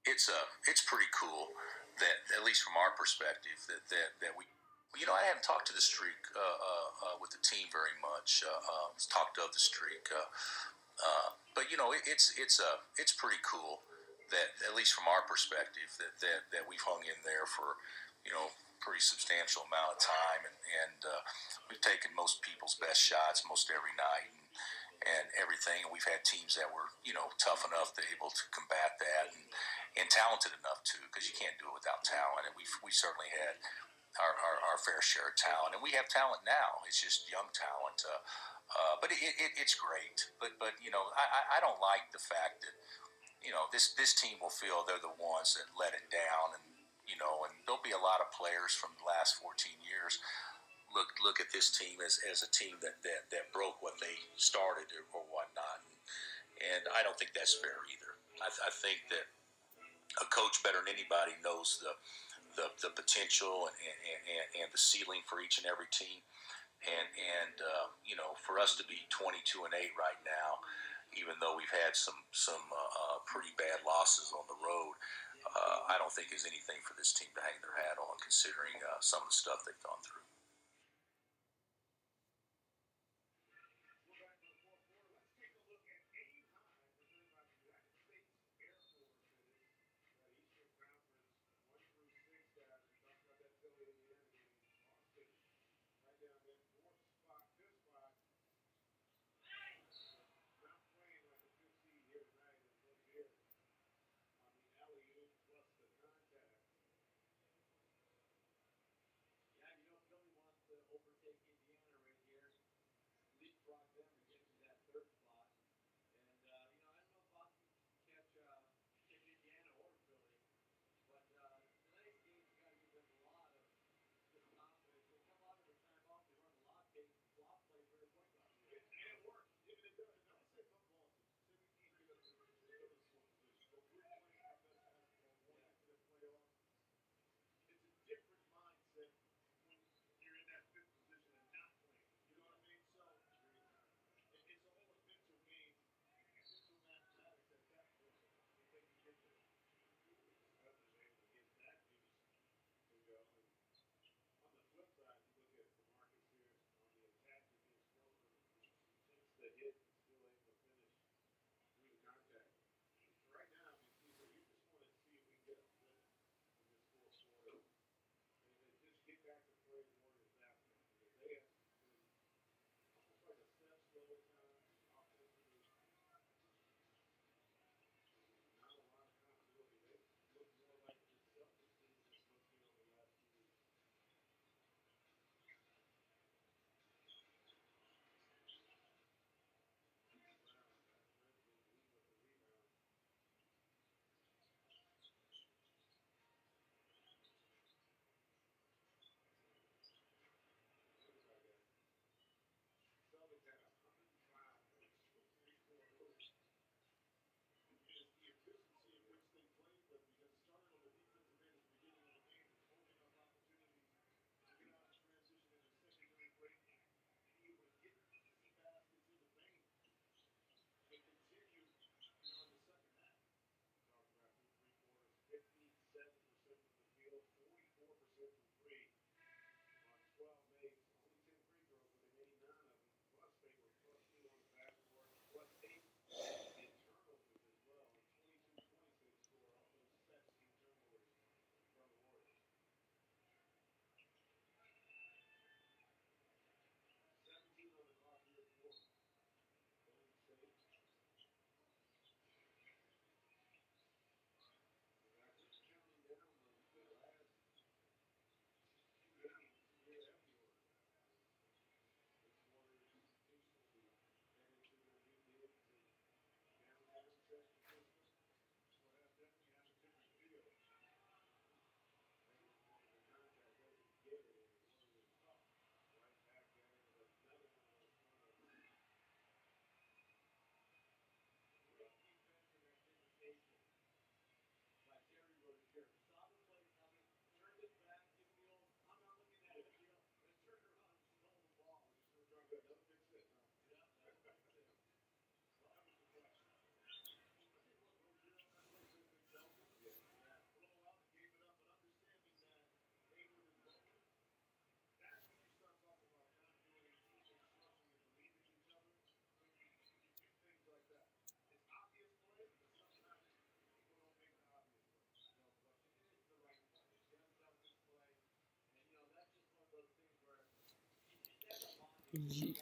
it's pretty cool that, at least from our perspective, that we. I haven't talked to the streak with the team very much. Talked of the streak, but it's pretty cool that, at least from our perspective, that we've hung in there for pretty substantial amount of time, and we've taken most people's best shots most every night, and everything. And we've had teams that were tough enough to able to combat that, and talented enough too, because you can't do it without talent. And we certainly had our fair share of talent, and we have talent now. It's just young talent, but it's great. But I don't like the fact that this team will feel they're the ones that let it down, and there'll be a lot of players from the last 14 years look at this team as a team that broke what they started or whatnot, and I don't think that's fair either. I think that a coach better than anybody knows the potential and the ceiling for each and every team, and for us to be 22-8 right now, even though we've had some pretty bad losses on the road, I don't think is anything for this team to hang their hat on, considering some of the stuff they've gone through. Yeah.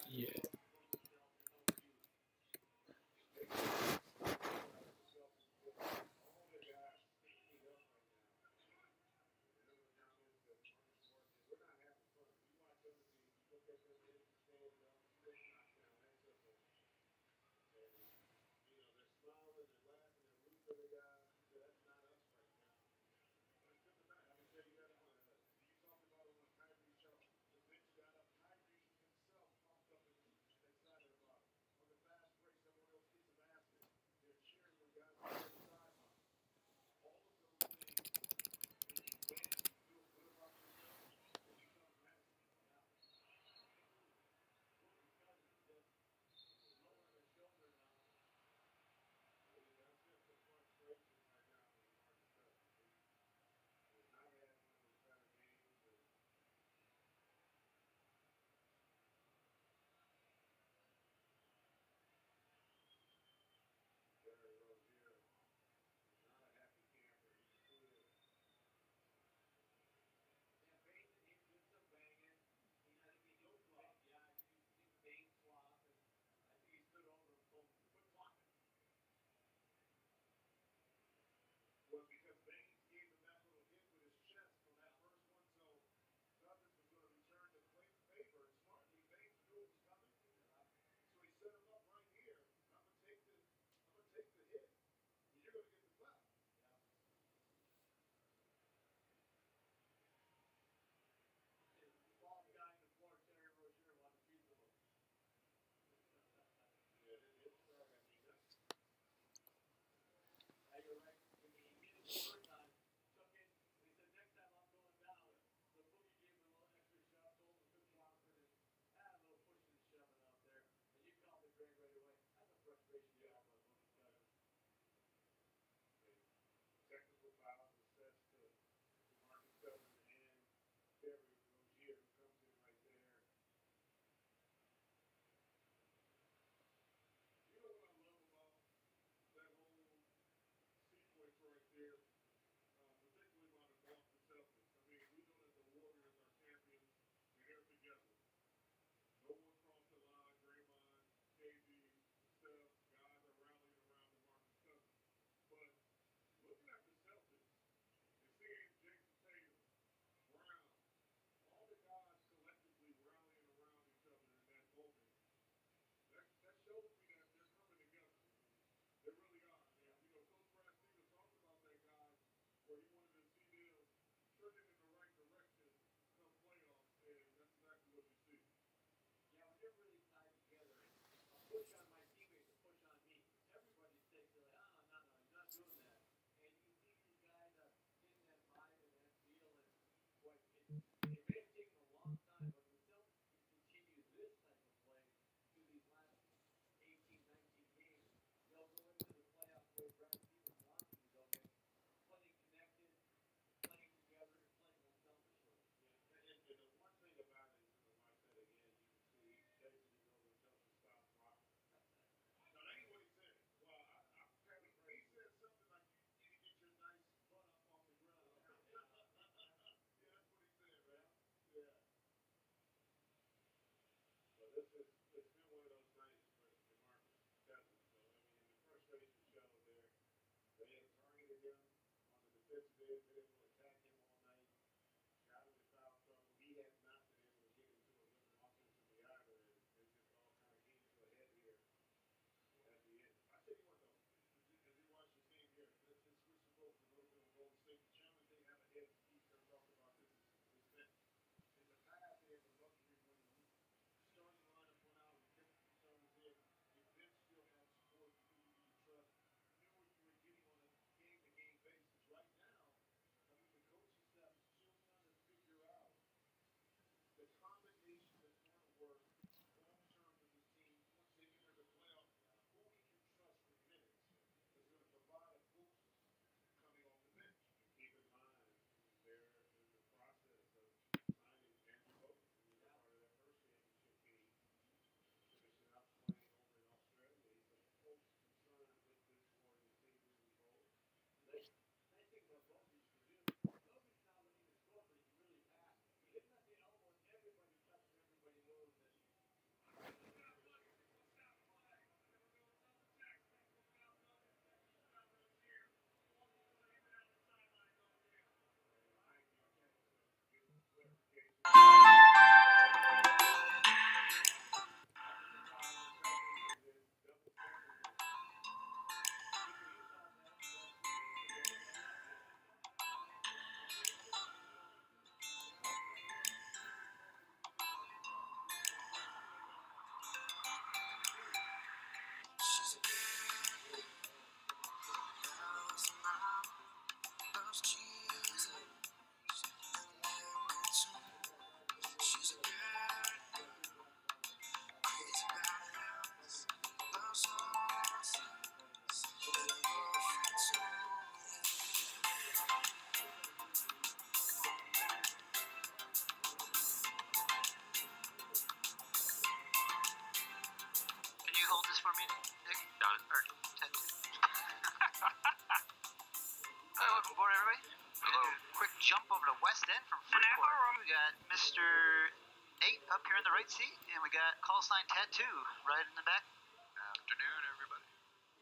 Here in the right seat, and we got call sign Tattoo right in the back. Afternoon, everybody.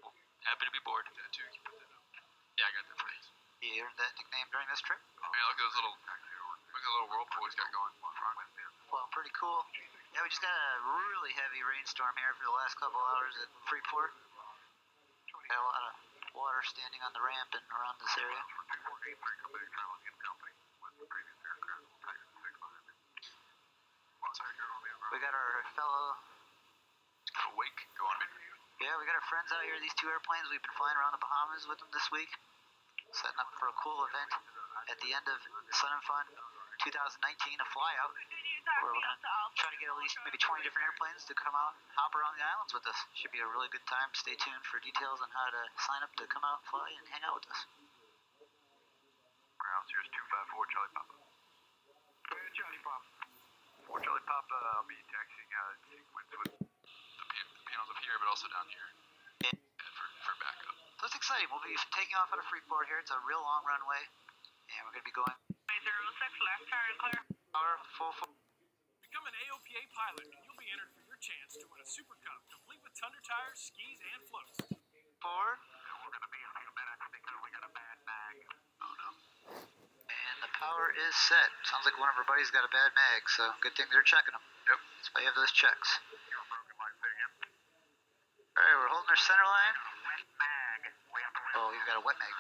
Well, happy to be bored. Tattoo, you put that up. Yeah, I got that phrase. You earned that nickname during this trip? Man, look at those little whirlpool he's got going in front. Well, pretty cool. Yeah, we just got a really heavy rainstorm here for the last couple hours at Freeport. Got a lot of water standing on the ramp and around this area. We got our fellow Wake going on. Yeah, we got our friends out here. These two airplanes, we've been flying around the Bahamas with them this week, setting up for a cool event at the end of Sun and Fun 2019, a flyout, where we're going to try to get at least maybe 20 different airplanes to come out and hop around the islands with us. Should be a really good time. Stay tuned for details on how to sign up to come out, fly, and hang out with us. Ground Series 254, Charlie Papa. Charlie Papa. 4 Charlie Papa, I'll be taxiing sequence with the panels up here, but also down here. Yeah. For backup. So it's exciting. We'll be taking off out of Freeport here. It's a real long runway, and we're going to be going 06 left turn clear. full. Become an AOPA pilot, and you'll be entered for your chance to win a Super Cup, complete with Thunder tires, skis, and floats. Forward. We're going to be in a few minutes because we got a bad bag. Oh no. And the power is set. Sounds like one of our buddies got a bad mag, so good thing they're checking them. Yep. That's why you have those checks. Alright, we're holding our center line. Oh, we've got a wet mag.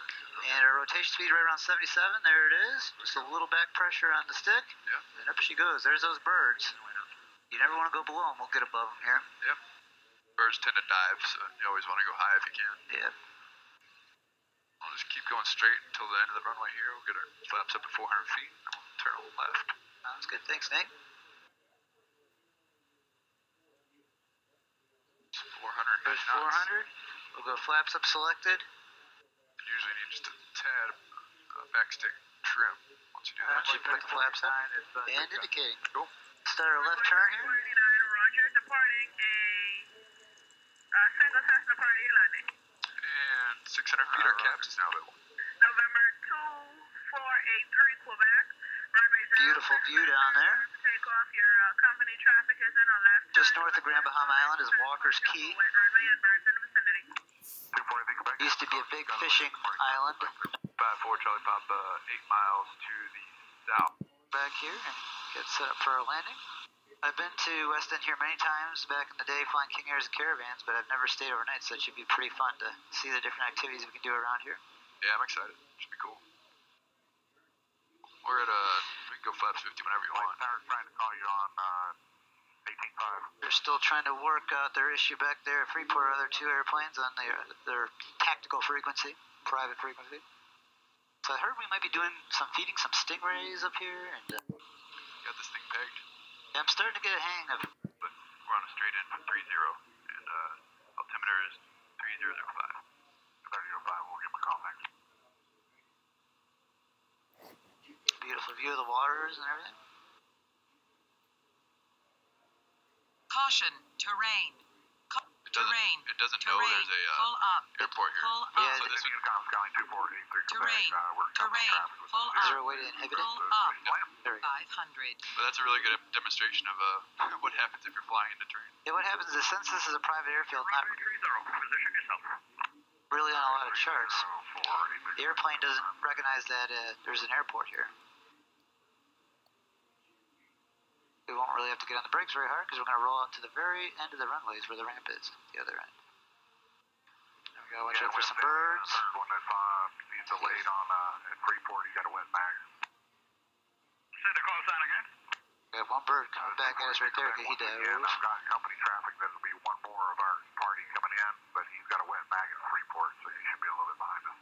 And our rotation speed right around 77. There it is. Just a little back pressure on the stick. Yep. And up she goes. There's those birds. You never want to go below them. We'll get above them here. Yep. Birds tend to dive, so you always want to go high if you can. Yeah. We'll just keep going straight until the end of the runway here. We'll get our flaps up at 400 feet, and we'll turn left. Sounds good. Thanks, Nate. 400. There's 400. We'll go flaps up selected. Usually need just a tad backstick trim once you do that. Once you put the flaps up and indicating. Cool. Start our left turn here. Roger, departing a single Cessna party landing. And 600 feet, our caps is now available. November 2483 Quebec. Runway 0. Beautiful view down there. Take off. Your company traffic is in a left. Just north of Grand Bahama Island is Walker's Key. Wet runway and birds in the vicinity. Used to be a big fishing island. 54 Charlie Papa, 8 miles to the south. Back here and get set up for our landing. I've been to West End here many times back in the day flying King Airs and Caravans, but I've never stayed overnight, so it should be pretty fun to see the different activities we can do around here. Yeah, I'm excited. Should be cool. We're at we can go flaps 50 whenever you want. Trying to call you on 18.5. They're still trying to work out their issue back there at Freeport, other two airplanes on their tactical frequency, private frequency. So I heard we might be doing feeding some stingrays up here, and Got this thing pegged, yeah, I'm starting to get a hang of. but we're on a straight in for 30, and altimeter is 3005. 30.05, we'll give him a call next. Beautiful view of the waters and everything. Caution, terrain. Terrain. It doesn't know Terrain. there's a Pull up. airport here. Pull up. Yeah, So this would Skyline 2483 Terrain. We're Terrain. Pull Is there up. a way to inhibit it? Pull up. There we go. 500. But that's a really good demonstration of what happens if you're flying into terrain. Yeah, what happens is since this is a private airfield, not Position yourself. really on a lot of charts, the airplane doesn't recognize that there's an airport here. We won't really have to get on the brakes very hard because we're going to roll out to the very end of the runways where the ramp is, the other end. And we got to watch out for some birds. Third one that's he's delayed on at Freeport. He's got a wet mag. Say the call sign again. We have one bird coming back at us right there. Okay, he Yeah, dove. I've got company traffic. There'll be one more of our party coming in, but he's got a wet mag at Freeport, so he should be a little bit behind us.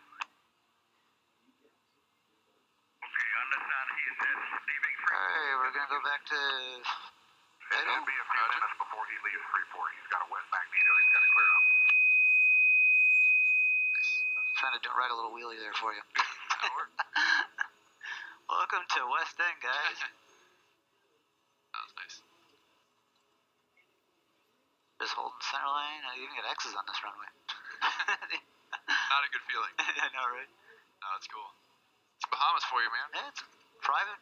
Okay, understand he is leaving Alright, we're going to go back to It'll be a few minutes before he leaves Freeport. He's got a wet magneto. He's got to clear up. I'm trying to ride a little wheelie there for you. Tower. Welcome to West End, guys. That was nice. Just holding center line. I even got X's on this runway. Not a good feeling. I know, right? No, it's cool. It's Bahamas for you, man. Yeah, it's private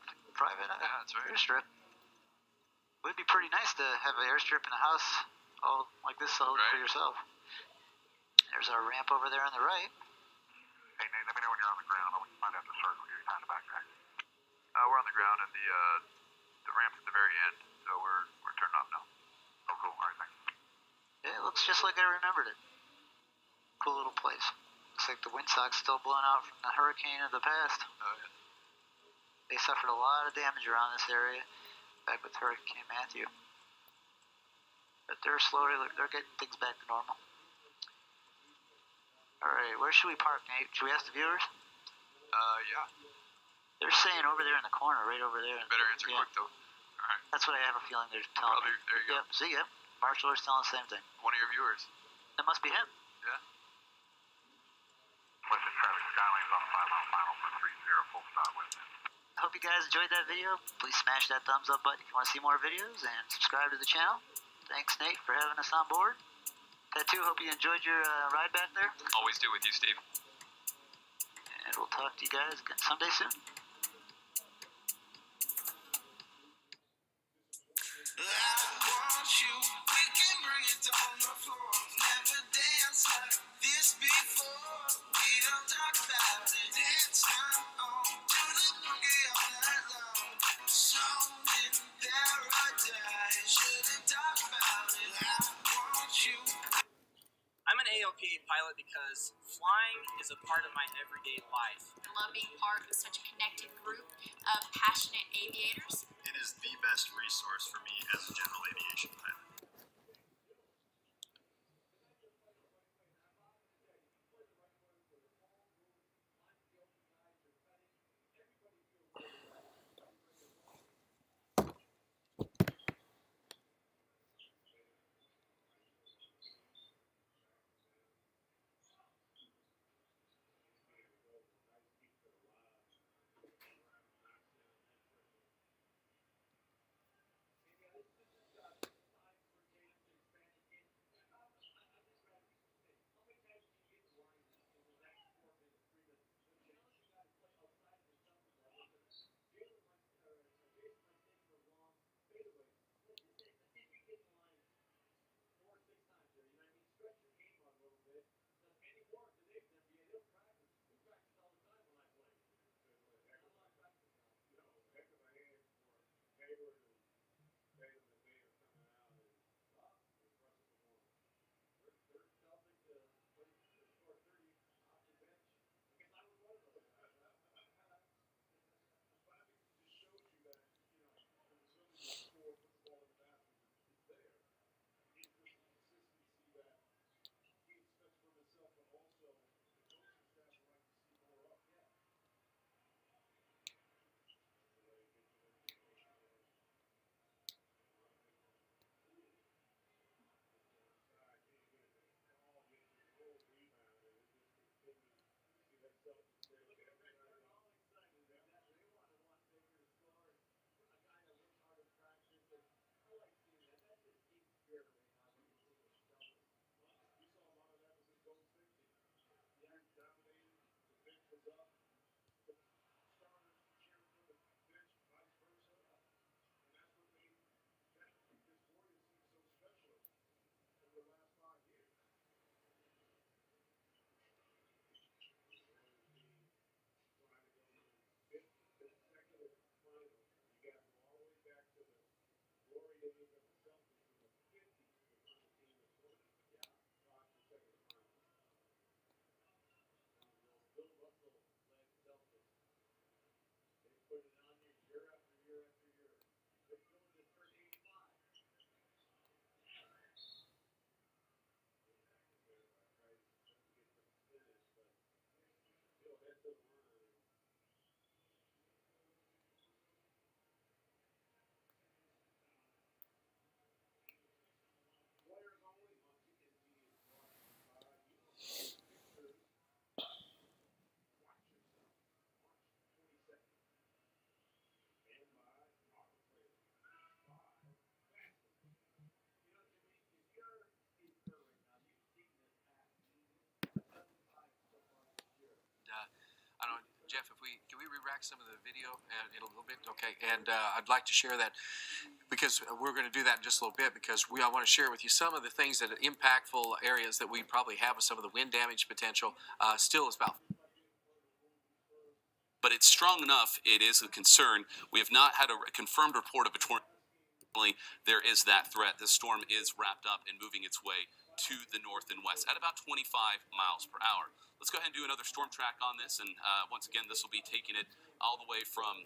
Yeah, that's right. airstrip. It would be pretty nice to have an airstrip in a house all like this all for yourself. There's our ramp over there on the right. Hey, Nate, let me know when you're on the ground. We might have to circle you behind the backpack. We're on the ground, and the ramp's at the very end, so we're turned off now. Oh, cool. All right, thanks. Yeah, it looks just like I remembered it. Cool little place. Looks like the windsock's still blowing out from the hurricane of the past. Oh, yeah. They suffered a lot of damage around this area back with Hurricane Matthew. But they're getting things back to normal. Alright, where should we park, Nate? Should we ask the viewers? Yeah. They're saying over there in the corner, right over there. Better answer quick, though. Alright. That's what I have a feeling they're telling me. There you go. Yep, see, yep. Marshall is telling the same thing. One of your viewers. It must be him. Yeah. Listen, Travis, Skyline's on a 5-mile final for 3-0 full stop with it. I hope you guys enjoyed that video. Please smash that thumbs up button if you want to see more videos, and subscribe to the channel. Thanks, Nate, for having us on board. Tattoo, hope you enjoyed your ride back there. Always do with you, Steve. And we'll talk to you guys again someday soon. I'm an AOPA pilot because flying is a part of my everyday life. I love being part of such a connected group of passionate aviators. It is the best resource for me as a general aviation pilot. we re-rack some of the video in a little bit? Okay, and I'd like to share that because we're going to do that in just a little bit because I want to share with you some of the things that are impactful areas that we probably have with some of the wind damage potential. Still is about. But it's strong enough, it is a concern. We have not had a confirmed report of a tornado. There is that threat. The storm is wrapped up and moving its way to the north and west at about 25 miles per hour. Let's go ahead and do another storm track on this. And once again, this will be taking it all the way from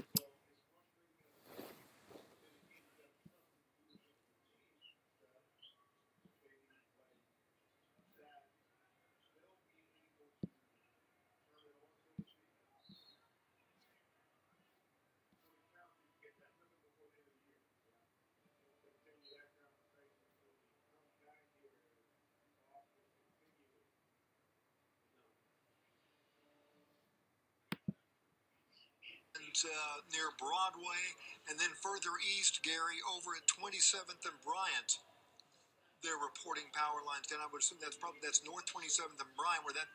near Broadway, and then further east, Gary, over at 27th and Bryant, they're reporting power lines down. I would assume that's north 27th and Bryant, where that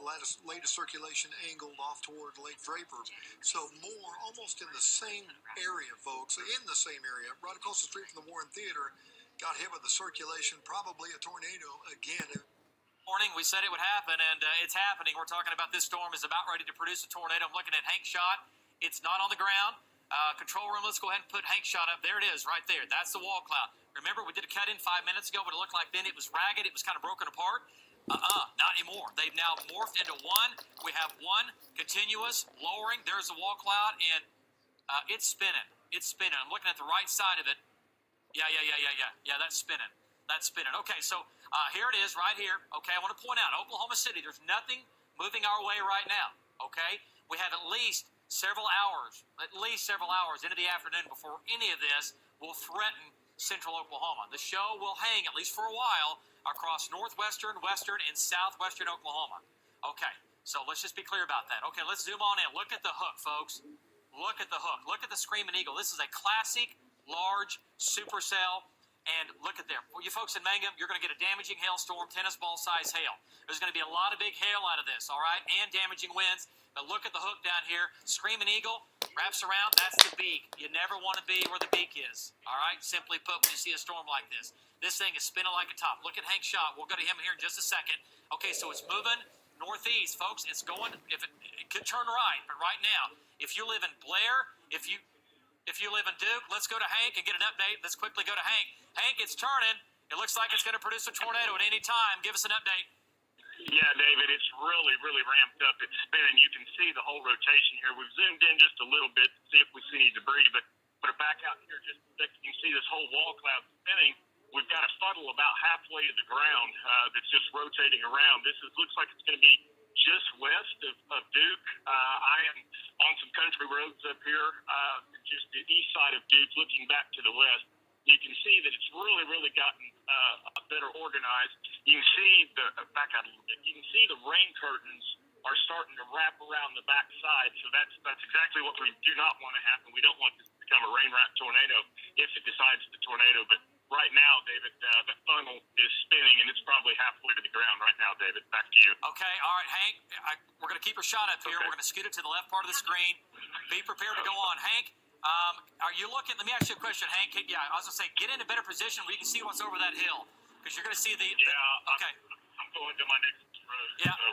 latest circulation angled off toward Lake Draper. So more, almost in the same area, folks, in the same area, right across the street from the Warren Theater, got hit with the circulation, probably a tornado again. Morning, we said it would happen, and it's happening. We're talking about this storm is about ready to produce a tornado. I'm looking at Hank Shot. It's not on the ground. Control room, let's go ahead and put Hank Shot up. There it is, right there. That's the wall cloud. Remember, we did a cut-in 5 minutes ago, but it looked like then it was ragged. It was kind of broken apart. Not anymore. They've now morphed into one. We have one continuous lowering. There's the wall cloud, and it's spinning. It's spinning. I'm looking at the right side of it. Yeah, that's spinning. That's spinning. Okay, so here it is right here. Okay, I want to point out, Oklahoma City, there's nothing moving our way right now. Okay, we have at least several hours into the afternoon before any of this will threaten central Oklahoma. The show will hang, at least for a while, across northwestern, western, and southwestern Oklahoma. Okay, so let's just be clear about that. Okay, let's zoom on in. Look at the hook, folks. Look at the hook. Look at the Screaming Eagle. This is a classic, large supercell. And look at there. For you folks in Mangum, you're going to get a damaging hailstorm, tennis ball size hail. There's going to be a lot of big hail out of this, all right, and damaging winds. But look at the hook down here. Screaming Eagle wraps around. That's the beak. You never want to be where the beak is, all right? Simply put, when you see a storm like this. This thing is spinning like a top. Look at Hank Shot. We'll go to him here in just a second. Okay, so it's moving northeast, folks. It's going, it could turn right, but right now, if you live in Blair, if you live in Duke, let's go to Hank and get an update. Let's quickly go to Hank. Hank, it's turning. It looks like it's going to produce a tornado at any time. Give us an update. Yeah, David, it's really ramped up. It's spinning. You can see the whole rotation here. We've zoomed in just a little bit to see if we see any debris, but put it back out here just so you can see this whole wall cloud spinning. We've got a funnel about halfway to the ground that's just rotating around. This looks like it's going to be just west of Duke. I am on some country roads up here, just the east side of Duke, looking back to the west. You can see that it's really gotten better organized. You can see back out a little bit. You can see the rain curtains are starting to wrap around the back side. So that's exactly what we do not want to happen. We don't want this to become a rain-wrapped tornado if it decides to tornado. But right now, David, the funnel is spinning, and it's probably halfway to the ground right now, David. Back to you. Okay, all right, Hank, we're going to keep a shot up here. Okay. We're going to scoot it to the left part of the screen. Be prepared to go on. Hank, are you looking? Let me ask you a question, Hank. Yeah, I was going to say, get in a better position where you can see what's over that hill, because you're going to see the okay. I'm going to my next road. Yeah. So,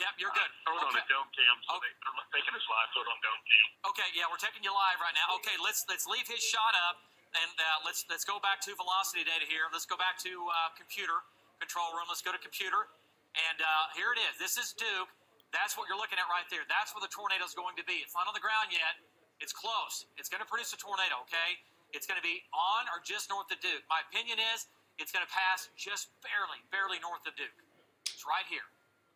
yep, you're good. Throw it on the dome cam, so they're taking us live. Throw it on dome cam. Okay, yeah, we're taking you live right now. Okay, let's leave his shot up, and let's go back to velocity data here. Let's go back to computer control room. Let's go to computer, and here it is. This is Duke. That's what you're looking at right there. That's where the tornado is going to be. It's not on the ground yet. It's close. It's going to produce a tornado, okay? It's going to be on or just north of Duke. My opinion is it's going to pass just barely north of Duke. It's right here.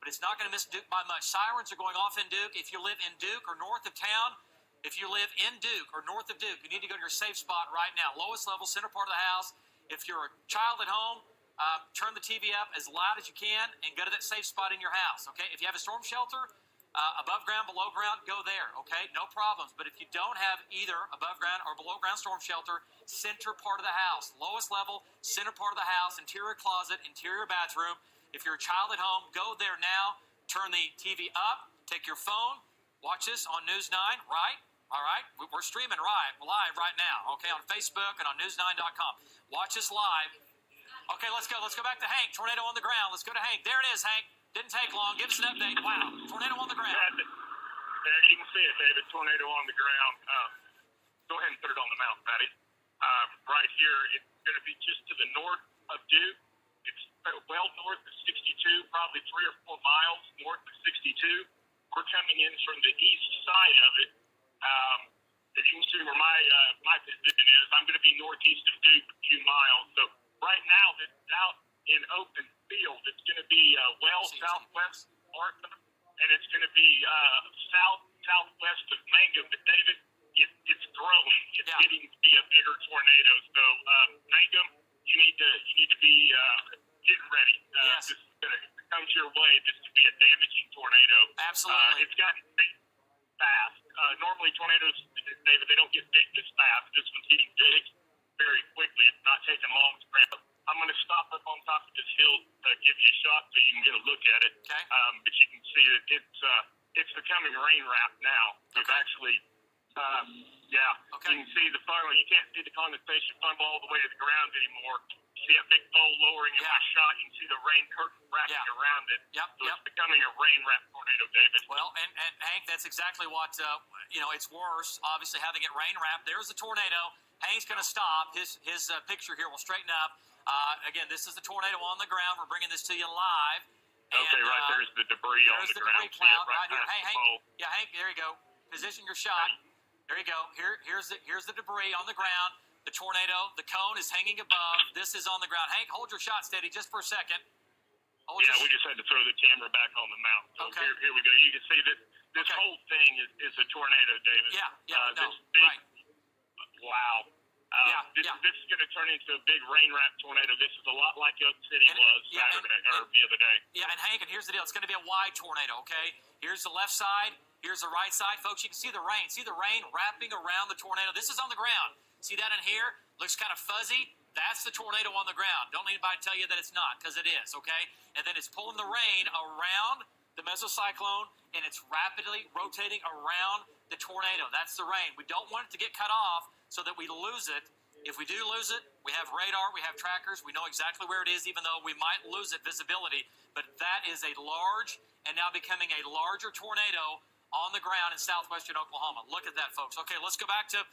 But it's not going to miss Duke by much. Sirens are going off in Duke. If you live in Duke or north of town, if you live in Duke or north of Duke, you need to go to your safe spot right now. Lowest level, center part of the house. If you're a child at home, turn the TV up as loud as you can and go to that safe spot in your house, okay? If you have a storm shelter, above ground, below ground, go there, okay? No problems. But if you don't have either above ground or below ground storm shelter, center part of the house, lowest level, center part of the house, interior closet, interior bathroom. If you're a child at home, go there now, turn the TV up, take your phone, Watch us on News 9, right? All right? We're streaming live right now, okay, on Facebook and on news9.com. Watch us live. Okay, let's go. Let's go back to Hank. Tornado on the ground. Let's go to Hank. There it is, Hank. Didn't take long. Give us an update. Wow. Tornado on the ground. There you can see it, David. Tornado on the ground. Go ahead and put it on the mountain, Patty. Right here, it's going to be just to the north of Duke. It's well north of 62, probably 3 or 4 miles north of 62. We're coming in from the east side of it. If you can see where my position is, I'm going to be northeast of Duke a few miles. So right now, it's out in open field. It's going to be southwest Martha, and it's going to be southwest of Mangum. But David, it's growing. It's getting to be a bigger tornado. So Mangum, you need to be getting ready. This is going to come your way. This to be a damaging tornado. Absolutely. It's gotten big fast. Normally tornadoes, David, they don't get big this fast. This one's getting big very quickly. It's not taking long to ramp up. I'm going to stop up on top of this hill to give you a shot so you can get a look at it. Okay. But you can see that it's becoming rain wrap now. We've actually, Okay. You can see the funnel. You can't see the condensation funnel all the way to the ground anymore. You see a big bowl lowering in my shot. You can see the rain curtain wrapping around it. It's becoming a rain wrap tornado, David. Well, and Hank, that's exactly what, it's worse, obviously, having it rain wrapped. There's the tornado. Hank's going to stop. His picture here will straighten up. Again, this is the tornado on the ground. We're bringing this to you live. Okay, right there's the debris on the ground. There's the debris cloud right here. Hey, Hank. Yeah, Hank, there you go. Position your shot. There you go. Here's the debris on the ground. The tornado, the cone is hanging above. This is on the ground. Hank, hold your shot steady just for a second. We just had to throw the camera back on the mountain. So here we go. You can see that this whole thing is a tornado, David. Right. Wow. This is going to turn into a big rain wrap tornado. This is a lot like Oak City was Saturday or the other day. Yeah, and Hank, and here's the deal. It's going to be a wide tornado, okay? Here's the left side. Here's the right side. Folks, you can see the rain. See the rain wrapping around the tornado. This is on the ground. See that in here? Looks kind of fuzzy. That's the tornado on the ground. Don't need anybody to tell you that it's not, because it is, okay? And then it's pulling the rain around the mesocyclone, and it's rapidly rotating around the tornado. That's the rain. We don't want it to get cut off so that we lose it. If we do lose it, we have radar, we have trackers, we know exactly where it is, even though we might lose it visibility. But that is a large and now becoming a larger tornado on the ground in southwestern Oklahoma. Look at that, folks. Okay, let's go back to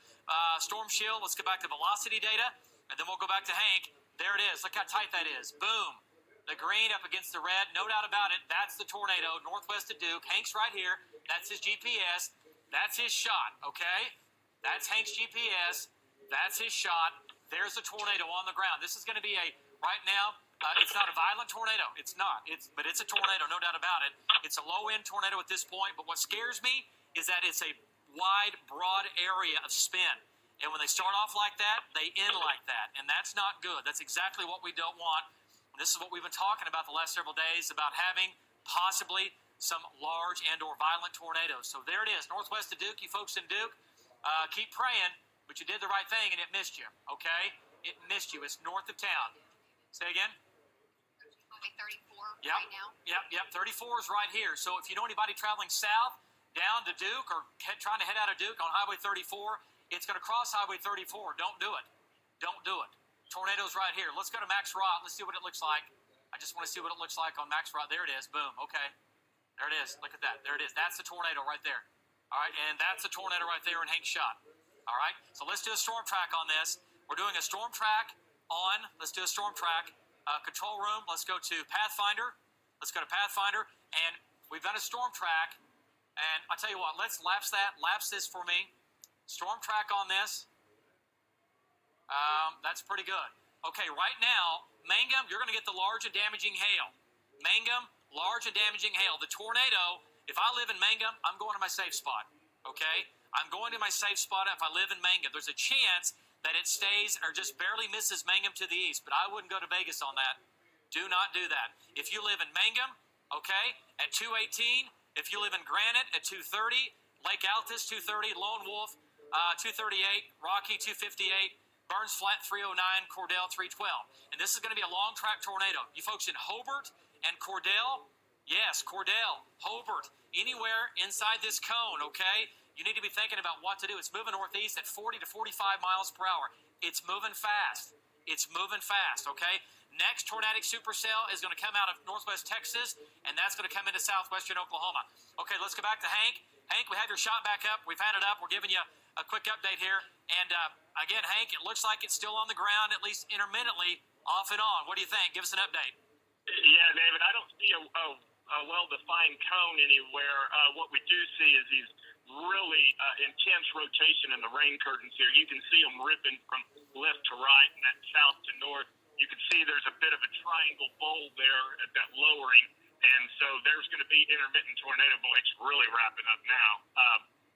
Storm Shield. Let's go back to velocity data, and then we'll go back to Hank. There it is. Look how tight that is. Boom. The green up against the red. No doubt about it. That's the tornado northwest of Duke. Hank's right here. That's his GPS. That's his shot, okay? That's Hank's GPS. That's his shot. There's a tornado on the ground. This is going to be right now, it's not a violent tornado. It's not. But it's a tornado, no doubt about it. It's a low-end tornado at this point. But what scares me is that it's a wide, broad area of spin. And when they start off like that, they end like that. And that's not good. That's exactly what we don't want. And this is what we've been talking about the last several days, about having possibly some large and or violent tornadoes. So there it is, northwest of Duke. You folks in Duke, keep praying. But you did the right thing, and it missed you, okay? It missed you. It's north of town. Say again? Highway 34 right now. Yep. 34 is right here. So if you know anybody traveling south down to Duke or trying to head out of Duke on Highway 34, it's going to cross Highway 34. Don't do it. Don't do it. Tornado's right here. Let's go to Max Rott. Let's see what it looks like. I just want to see what it looks like on Max Rott. There it is. Boom. Okay. There it is. Look at that. There it is. That's the tornado right there. All right, and that's the tornado right there in Hank's shot. All right, so let's do a storm track on this. We're doing a storm track on, let's do a storm track. Control room, let's go to Pathfinder. Let's go to Pathfinder, and we've done a storm track. And I'll tell you what, let's lapse this for me. Storm track on this. That's pretty good. Okay, right now, Mangum, you're going to get the large and damaging hail. Mangum, large and damaging hail. The tornado, if I live in Mangum, I'm going to my safe spot, okay? I'm going to my safe spot if I live in Mangum. There's a chance that it stays or just barely misses Mangum to the east, but I wouldn't go to Vegas on that. Do not do that. If you live in Mangum, okay, at 218, if you live in Granite at 230, Lake Altus 230, Lone Wolf 238, Rocky 258, Burns Flat 309, Cordell 312. And this is going to be a long track tornado. You folks in Hobart and Cordell, Yes, Cordell, Hobart, anywhere inside this cone, okay? You need to be thinking about what to do. It's moving northeast at 40 to 45 miles per hour. It's moving fast. It's moving fast, okay? Next tornadic supercell is going to come out of northwest Texas, and that's going to come into southwestern Oklahoma. Okay, let's go back to Hank. Hank, we have your shot back up. We've had it up. We're giving you a quick update here. And again, Hank, it looks like it's still on the ground, at least intermittently, off and on. What do you think? Give us an update. Yeah, David, I don't see a well-defined cone anywhere. What we do see is these really intense rotation in the rain curtains here. You can see them ripping from left to right and that south to north. You can see there's a bit of a triangle bowl there at that lowering, and so there's going to be intermittent tornado. Boy, it's really wrapping up now.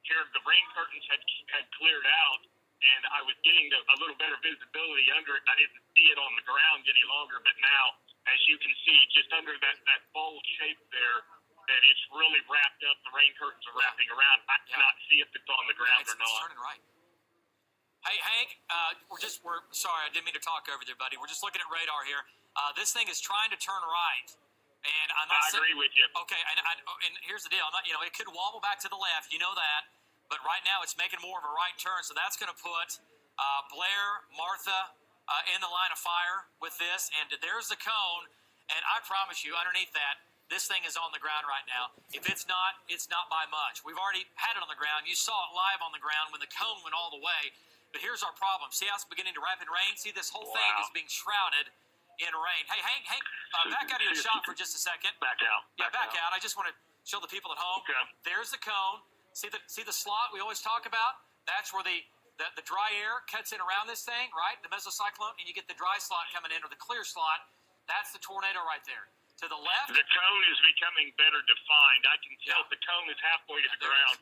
Here, the rain curtains had cleared out, and I was getting a little better visibility under it. I didn't see it on the ground any longer, but now, as you can see, just under that bowl shape there, that it's really wrapped up. The rain curtains are wrapping around. I cannot see if it's on the ground or not. It's turning right. Hey, Hank, we're sorry, I didn't mean to talk over there, buddy. We're just looking at radar here. This thing is trying to turn right. And I'm not I agree with you. Okay, and here's the deal. It could wobble back to the left. You know that. But right now it's making more of a right turn. So that's going to put Blair, Martha in the line of fire with this. And there's the cone. And I promise you, underneath that, this thing is on the ground right now. If it's not by much. We've already had it on the ground. You saw it live on the ground when the cone went all the way. But here's our problem. See how it's beginning to rapid rain? See, this whole thing is being shrouded in rain. Hey, Hank, back out of your shot for just a second. Back out. Yeah, back out. I just want to show the people at home. Okay. There's the cone. See the slot we always talk about? That's where the dry air cuts in around this thing, right? The mesocyclone, and you get the dry slot coming in, or the clear slot. That's the tornado right there. To the left. The cone is becoming better defined. I can tell the cone is halfway to the ground.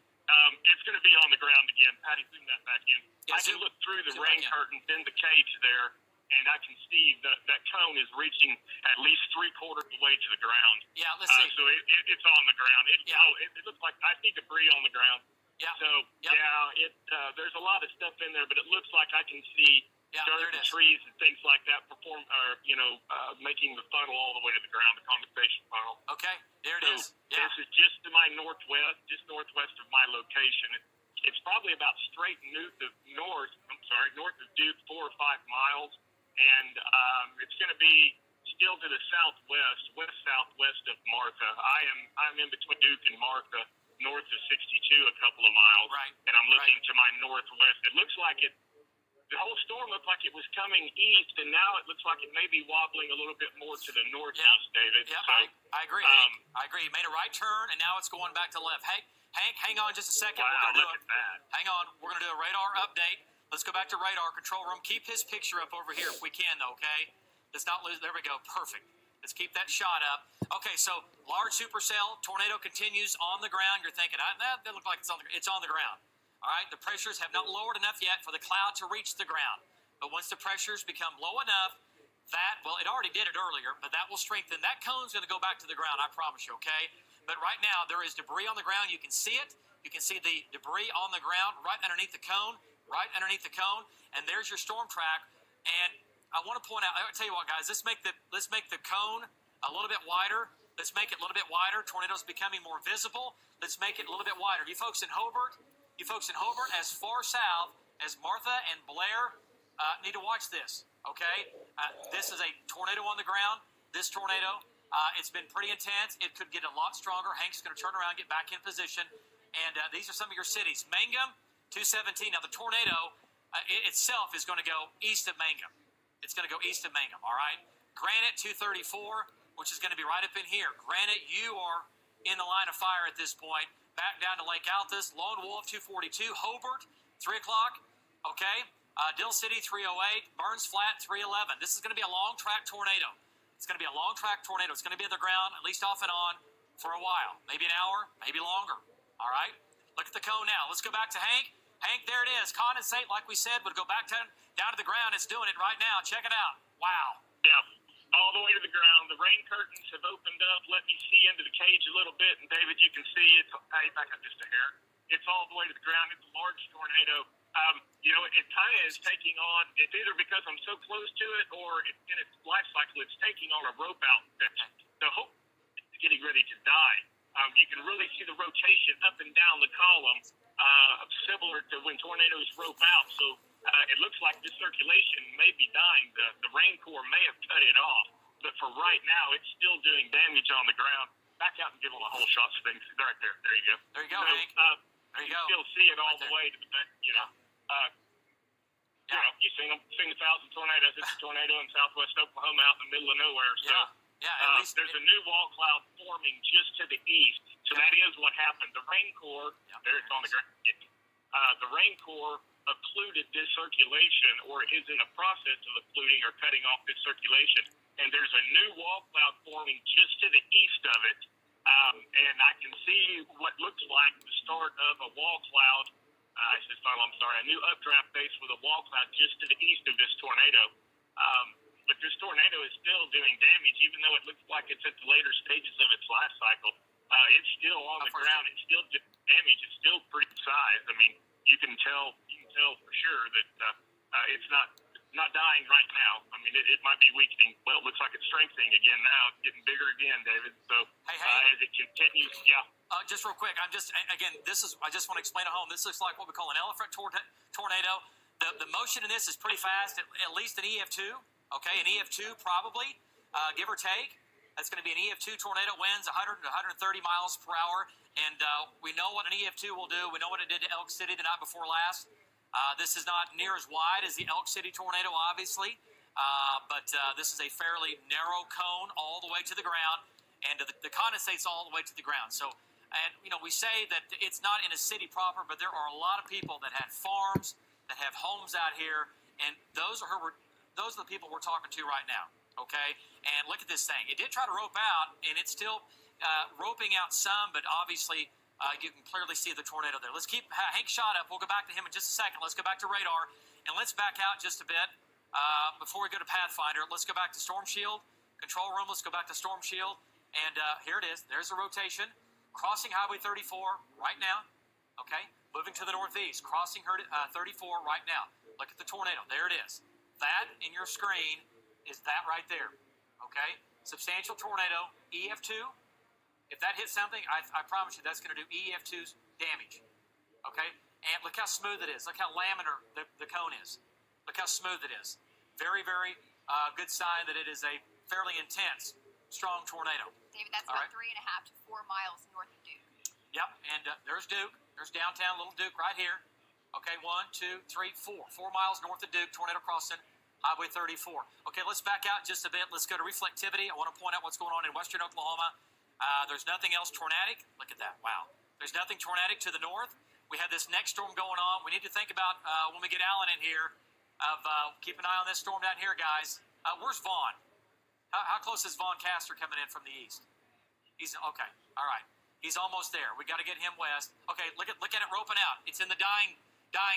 It's going to be on the ground again. Patty, zoom that back in. Yeah, I can look through the rain curtains in the cage there, and I can see that cone is reaching at least 3/4 of the way to the ground. Yeah, let's see. So it's on the ground. It looks like I see debris on the ground. Yeah. So, there's a lot of stuff in there, but it looks like I can see dirt and trees and things like that making the funnel all the way to the ground, the condensation funnel. Okay, there it is. Yeah. This is just to my northwest, just northwest of my location. It's probably about straight north of Duke, 4 or 5 miles, and it's going to be still to the southwest, west-southwest of Martha. I'm in between Duke and Martha, north of 62, a couple of miles, right? And I'm looking to my northwest. It looks like the whole storm looked like it was coming east, and now it looks like it may be wobbling a little bit more to the northeast, David. Yeah, so, I agree. I agree. He made a right turn, and now it's going back to left. Hank, hang on just a second. Wow, look at that. Hang on. We're going to do a radar update. Let's go back to radar control room. Keep his picture up over here if we can, though, okay? Let's not lose. There we go. Perfect. Let's keep that shot up. Okay, so large supercell. Tornado continues on the ground. You're thinking, that looks like it's on the ground. All right, the pressures have not lowered enough yet for the cloud to reach the ground. But once the pressures become low enough, it already did it earlier, but that will strengthen. That cone's going to go back to the ground, I promise you, okay? But right now, there is debris on the ground. You can see it. You can see the debris on the ground right underneath the cone, and there's your storm track. And I want to point out, I'll tell you what, guys, let's make the cone a little bit wider. Let's make it a little bit wider. Tornadoes becoming more visible. Let's make it a little bit wider. You folks in Hobart, as far south as Martha and Blair, need to watch this, okay? This is a tornado on the ground. This tornado, it's been pretty intense. It could get a lot stronger. Hank's going to turn around, get back in position. And these are some of your cities. Mangum, 217. Now, the tornado itself is going to go east of Mangum. It's going to go east of Mangum, all right? Granite, 234, which is going to be right up in here. Granite, you are in the line of fire at this point. Back down to Lake Altus, Lone Wolf 242, Hobart 3 o'clock, okay? Dill City 308, Burns Flat 311. This is going to be a long track tornado. It's going to be a long track tornado. It's going to be on the ground, at least off and on, for a while. Maybe an hour, maybe longer, all right? Look at the cone now. Let's go back to Hank. Hank, there it is. Condensate, like we said, would go back down to the ground. It's doing it right now. Check it out. Wow. Yeah. All the way to the ground. The rain curtains have opened up. Let me see into the cage a little bit. And, David, you can see it's back up just a hair. It's all the way to the ground. It's a large tornado. It kind of is taking on, it's either because I'm so close to it or in its life cycle, it's taking on a rope out. getting ready to die. You can really see the rotation up and down the column, similar to when tornadoes rope out. So it looks like the circulation may be dying. The rain core may have cut it off, but for right now, it's still doing damage on the ground. Back out and give them a whole shot of things. Right there. There you go. There you go, so, Hank. There you go. Still see it all the way to the back, you know. You know, you've seen them, seen the 1,000 tornadoes. It's a tornado in southwest Oklahoma out in the middle of nowhere. So at least there's a new wall cloud forming just to the east. So that is what happened. The rain core, there it's on the ground. The rain core occluded this circulation, or is in a process of occluding or cutting off this circulation. And there's a new wall cloud forming just to the east of it. And I can see what looks like the start of a wall cloud. A new updraft base with a wall cloud just to the east of this tornado. But this tornado is still doing damage, even though it looks like it's at the later stages of its life cycle. It's still on the ground. It's still doing damage. It's still pretty size. I mean, you can tell for sure that it's not dying right now. I mean, it might be weakening. Well, it looks like it's strengthening again now. It's getting bigger again, David. So as it continues, just real quick, I just want to explain at home. This looks like what we call an elephant tornado. The motion in this is pretty fast, at least an EF2. Okay, an EF2 probably, give or take. That's going to be an EF2 tornado, winds 100 to 130 miles per hour. And we know what an EF2 will do. We know what it did to Elk City the night before last. This is not near as wide as the Elk City tornado, obviously. But this is a fairly narrow cone all the way to the ground. And the condensate's all the way to the ground. So, and you know, we say that it's not in a city proper, but there are a lot of people that have farms, that have homes out here. And those are the people we're talking to right now. Okay, and look at this thing. It did try to rope out, and it's still roping out some, but obviously you can clearly see the tornado there. Let's keep Hank shot up. We'll go back to him in just a second. Let's go back to radar, and let's back out just a bit before we go to Pathfinder. Let's go back to Storm Shield. Control room, let's go back to Storm Shield. And here it is. There's the rotation. Crossing Highway 34 right now. Okay, moving to the northeast. Crossing 34 right now. Look at the tornado. There it is. That in your screen is that right there, okay? Substantial tornado, EF2. If that hits something, I promise you that's going to do EF2's damage, okay? And look how smooth it is. Look how laminar the cone is. Look how smooth it is. Very, very good sign that it is a fairly intense, strong tornado. David, that's about 3.5 to 4 miles north of Duke. Yep, and there's Duke. There's downtown Little Duke right here. Okay, 1, 2, 3, 4. 4 miles north of Duke, tornado crossing Highway 34. Okay, let's back out just a bit. Let's go to reflectivity. I want to point out what's going on in western Oklahoma. There's nothing else tornadic. Look at that. Wow. There's nothing tornadic to the north. We have this next storm going on. We need to think about, when we get Alan in here, keep an eye on this storm down here, guys. Where's Vaughn? How close is Vaughn Castor coming in from the east? He's okay. All right. He's almost there. We got to get him west. Okay, look at it roping out. It's in the dying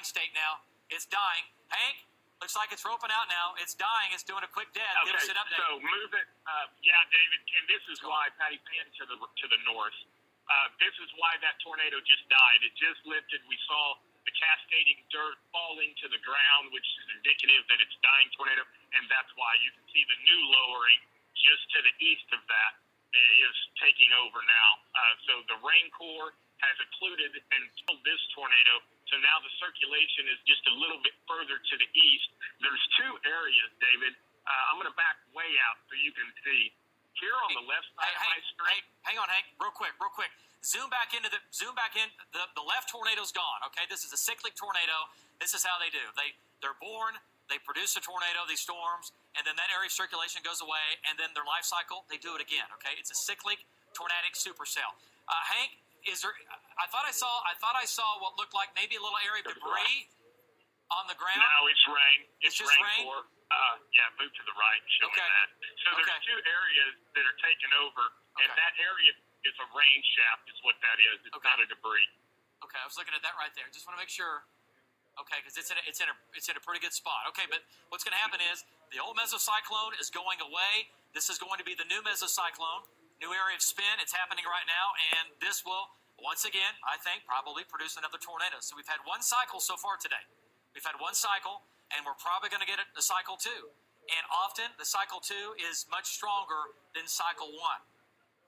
state now. It's dying. Hank? Looks like it's roping out now. It's dying. It's doing a quick dead. Okay, Give us an update. So move it. David, and this is why Patty Pan to the north. This is why that tornado just died. It just lifted. We saw the cascading dirt falling to the ground, which is indicative that it's dying tornado, and that's why you can see the new lowering just to the east of that is taking over now. So the rain core has occluded and killed this tornado. So now the circulation is just a little bit further to the east. There's two areas, David. I'm going to back way out so you can see. Here on the left side of my screen. Hang on, Hank. Real quick. Zoom back in. The left tornado's gone. Okay, this is a cyclic tornado. This is how they do. They're born. They produce a tornado, these storms, and then that area of circulation goes away, and then their life cycle, they do it again. Okay, it's a cyclic tornadic supercell. Hank, is there? I thought I saw what looked like maybe a little area of debris on the ground. No, it's rain. It's just rain. Move to the right, showing that. So there's two areas that are taken over, and that area is a rain shaft, is what that is. It's not a debris. Okay, I was looking at that right there. Just want to make sure. Okay, because it's in a pretty good spot. Okay, but what's going to happen is the old mesocyclone is going away. This is going to be the new mesocyclone, new area of spin. It's happening right now, and this will once again, I think, probably produce another tornado. So we've had one cycle so far today. We've had one cycle, and we're probably going to get a cycle 2. And often the cycle 2 is much stronger than cycle 1.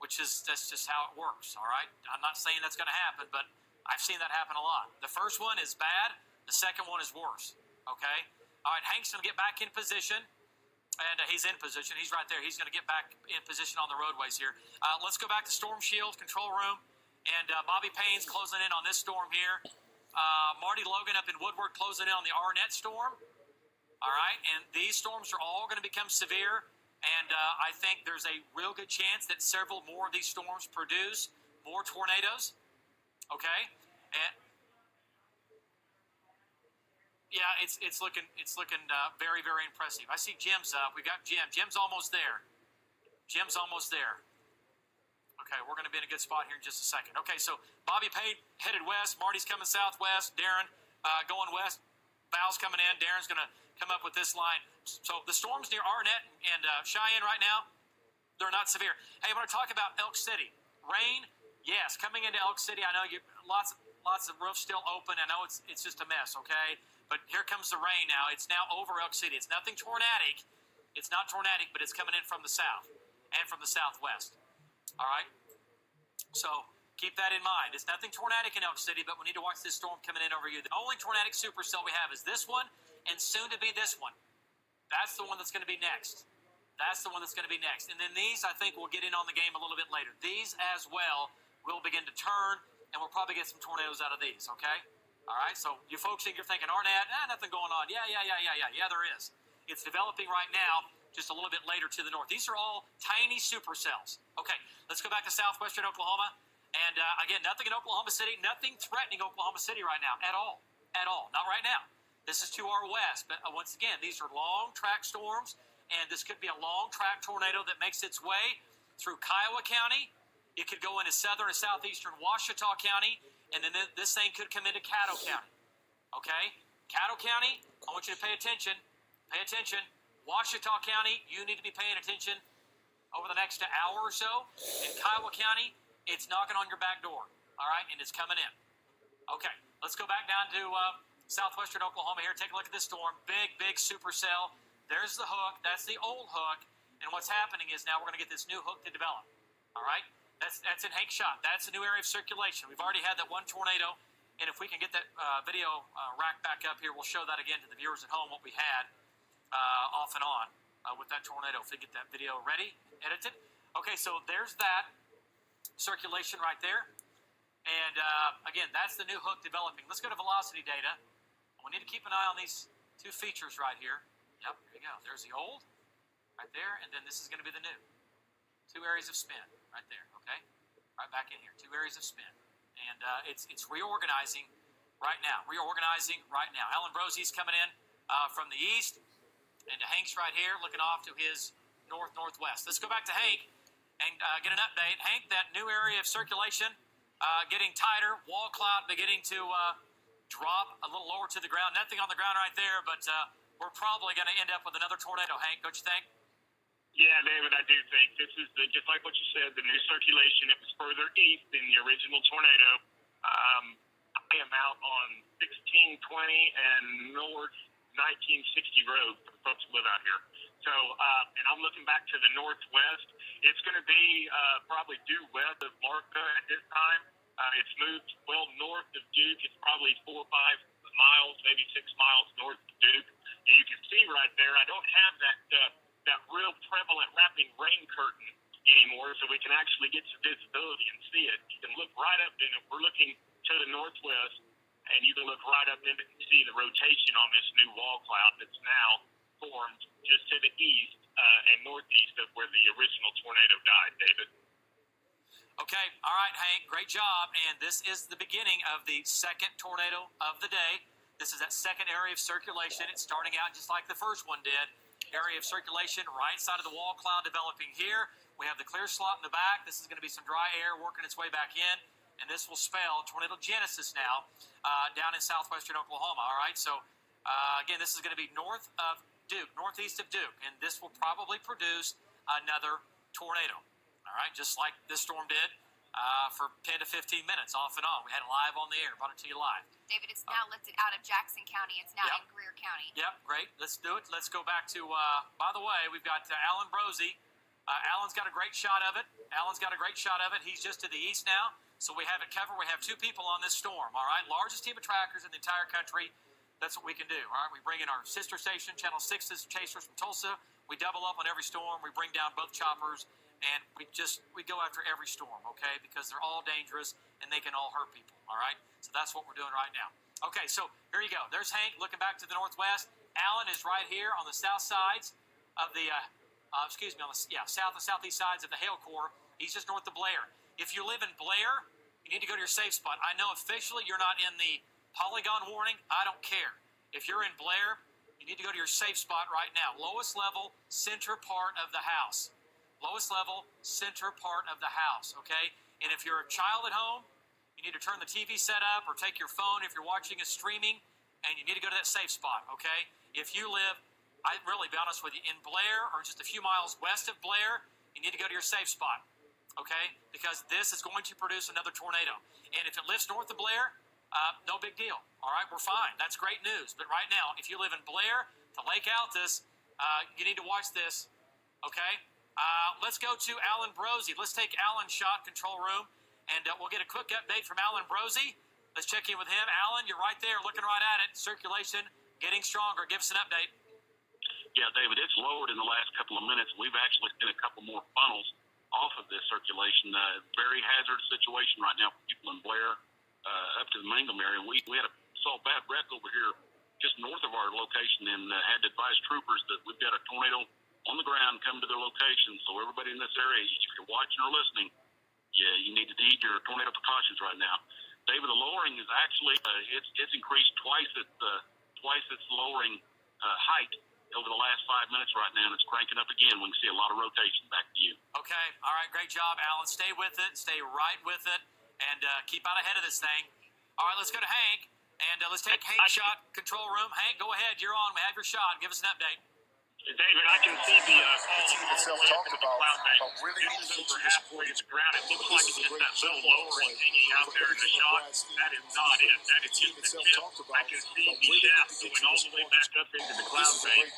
that's just how it works, all right? I'm not saying that's going to happen, but I've seen that happen a lot. The first one is bad. The second one is worse, okay? All right, Hank's going to get back in position, and he's in position. He's right there. He's going to get back in position on the roadways here. Let's go back to Storm Shield control room, and Bobby Payne's closing in on this storm here. Marty Logan up in Woodward closing in on the Arnett storm. All right, and these storms are all going to become severe, and I think there's a real good chance that several more of these storms produce more tornadoes. Okay, and yeah, it's looking very, very impressive. I see Jim's up. We got Jim. Jim's almost there. Jim's almost there. Okay, we're going to be in a good spot here in just a second. Okay, so Bobby Payne headed west. Marty's coming southwest. Darren going west. Val's coming in. Darren's going to come up with this line. So the storms near Arnett and Cheyenne right now, they're not severe. Hey, I want to talk about Elk City. Rain, yes, coming into Elk City. I know lots of roofs still open. I know it's just a mess, okay? But here comes the rain now. It's now over Elk City. It's nothing tornadic. It's not tornadic, but it's coming in from the south and from the southwest. All right? So keep that in mind. It's nothing tornadic in Elk City, but we need to watch this storm coming in over you. The only tornadic supercell we have is this one and soon to be this one. That's the one that's going to be next. That's the one that's going to be next. And then these, I think, will get in on the game a little bit later. These as well will begin to turn, and we'll probably get some tornadoes out of these, okay? All right, so you folks think you're thinking, Arnett, nothing going on. Yeah, there is. It's developing right now, just a little bit later to the north. These are all tiny supercells. Okay, let's go back to southwestern Oklahoma. And again, nothing in Oklahoma City, nothing threatening Oklahoma City right now at all. At all, not right now. This is to our west, but once again, these are long track storms, and this could be a long track tornado that makes its way through Kiowa County. It could go into southern and southeastern Ouachita County, and then this thing could come into Caddo County. Okay? Caddo County, I want you to pay attention. Pay attention. Ouachita County, you need to be paying attention over the next hour or so. In Kiowa County, it's knocking on your back door. All right? And it's coming in. Okay. Let's go back down to southwestern Oklahoma here. Take a look at this storm. Big supercell. There's the hook. That's the old hook. And what's happening is now we're going to get this new hook to develop. All right? That's in Hank Shot. That's a new area of circulation. We've already had that one tornado. And if we can get that video rack back up here, we'll show that again to the viewers at home, what we had off and on with that tornado. If we get that video ready, edited. Okay, so there's that circulation right there. And again, that's the new hook developing. Let's go to velocity data. We need to keep an eye on these two features right here. Yep, there you go. There's the old right there, and then this is going to be the new. Two areas of spin right there, okay? Right back in here. Two areas of spin. And it's reorganizing right now. Reorganizing right now. Alan Brosie's coming in from the east, and Hank's right here looking off to his northwest. Let's go back to Hank and get an update. Hank, that new area of circulation getting tighter, wall cloud beginning to drop a little lower to the ground. Nothing on the ground right there, but we're probably going to end up with another tornado, Hank, don't you think? Yeah, David, I do think this is just like what you said, the new circulation. It was further east than the original tornado. I am out on 1620 and North 1960 Road for the folks who live out here. So, and I'm looking back to the northwest. It's going to be probably due west of Marca at this time. It's moved well north of Duke. It's probably 4 or 5 miles, maybe 6 miles north of Duke. And you can see right there, I don't have that real prevalent wrapping rain curtain anymore, so we can actually get some visibility and see it. You can look right up in it. We're looking to the northwest, and you can look right up in it and see the rotation on this new wall cloud that's now formed just to the east and northeast of where the original tornado died, David. Okay, all right, Hank, great job. And this is the beginning of the second tornado of the day. This is that second area of circulation. It's starting out just like the first one did. Area of circulation, right side of the wall cloud developing here. We have the clear slot in the back. This is going to be some dry air working its way back in. And this will spell tornado genesis now down in southwestern Oklahoma. All right, so again, this is going to be north of Duke, northeast of Duke. And this will probably produce another tornado. All right, just like this storm did for 10 to 15 minutes off and on. We had it live on the air, brought it to you live. David, it's now lifted out of Jackson County. It's now in Greer County. Yep, great. Let's do it. Let's go back to, by the way, we've got Alan Brosie Alan's got a great shot of it. He's just to the east now, so we have it covered. We have 2 people on this storm, all right? Largest team of trackers in the entire country. That's what we can do, all right? We bring in our sister station, Channel 6's chasers from Tulsa. We double up on every storm. We bring down both choppers, and we go after every storm, okay? Because they're all dangerous, and they can all hurt people, all right? So that's what we're doing right now. Okay, so here you go. There's Hank looking back to the northwest. Alan is right here on the south sides of the, on the south and southeast sides of the hail core. He's just north of Blair. If you live in Blair, you need to go to your safe spot. I know officially you're not in the polygon warning. I don't care. If you're in Blair, you need to go to your safe spot right now. Lowest level, center part of the house. Lowest level, center part of the house, okay? And if you're a child at home, you need to turn the TV set up or take your phone if you're watching a streaming, and you need to go to that safe spot, okay? If you live, I'd really be honest with you, in Blair or just a few miles west of Blair, you need to go to your safe spot, okay? Because this is going to produce another tornado. And if it lives north of Blair, no big deal, all right? We're fine. That's great news. But right now, if you live in Blair to Lake Altus, you need to watch this, okay? Let's go to Alan Brosey. Let's take Alan's shot, control room, and we'll get a quick update from Alan Brosey. Let's check in with him. Alan, you're right there, looking right at it. Circulation getting stronger. Give us an update. Yeah, David, it's lowered in the last couple of minutes. We've actually seen a couple more funnels off of this circulation. Very hazardous situation right now for people in Blair up to the Mangum area. We saw a bad wreck over here just north of our location and had to advise troopers that we've got a tornado on the ground coming to their location. So everybody in this area, if you're watching or listening, you need to heed your tornado precautions right now. David, the lowering is actually it's increased twice its lowering height over the last 5 minutes right now, and it's cranking up again. We can see a lot of rotation. Back to you. Okay. All right. Great job, Alan. Stay with it. Stay right with it, and keep out ahead of this thing. All right. Let's go to Hank, and let's take Hank's shot, control room. Hank, go ahead. You're on. We have your shot. Give us an update. David, I can see the team itself talked about how really this is over halfway to the ground. It looks like it's just that little lowering hanging out there in the shot. That is not it. That is just the tip. I can see the shaft going all the way back up into the cloud bank.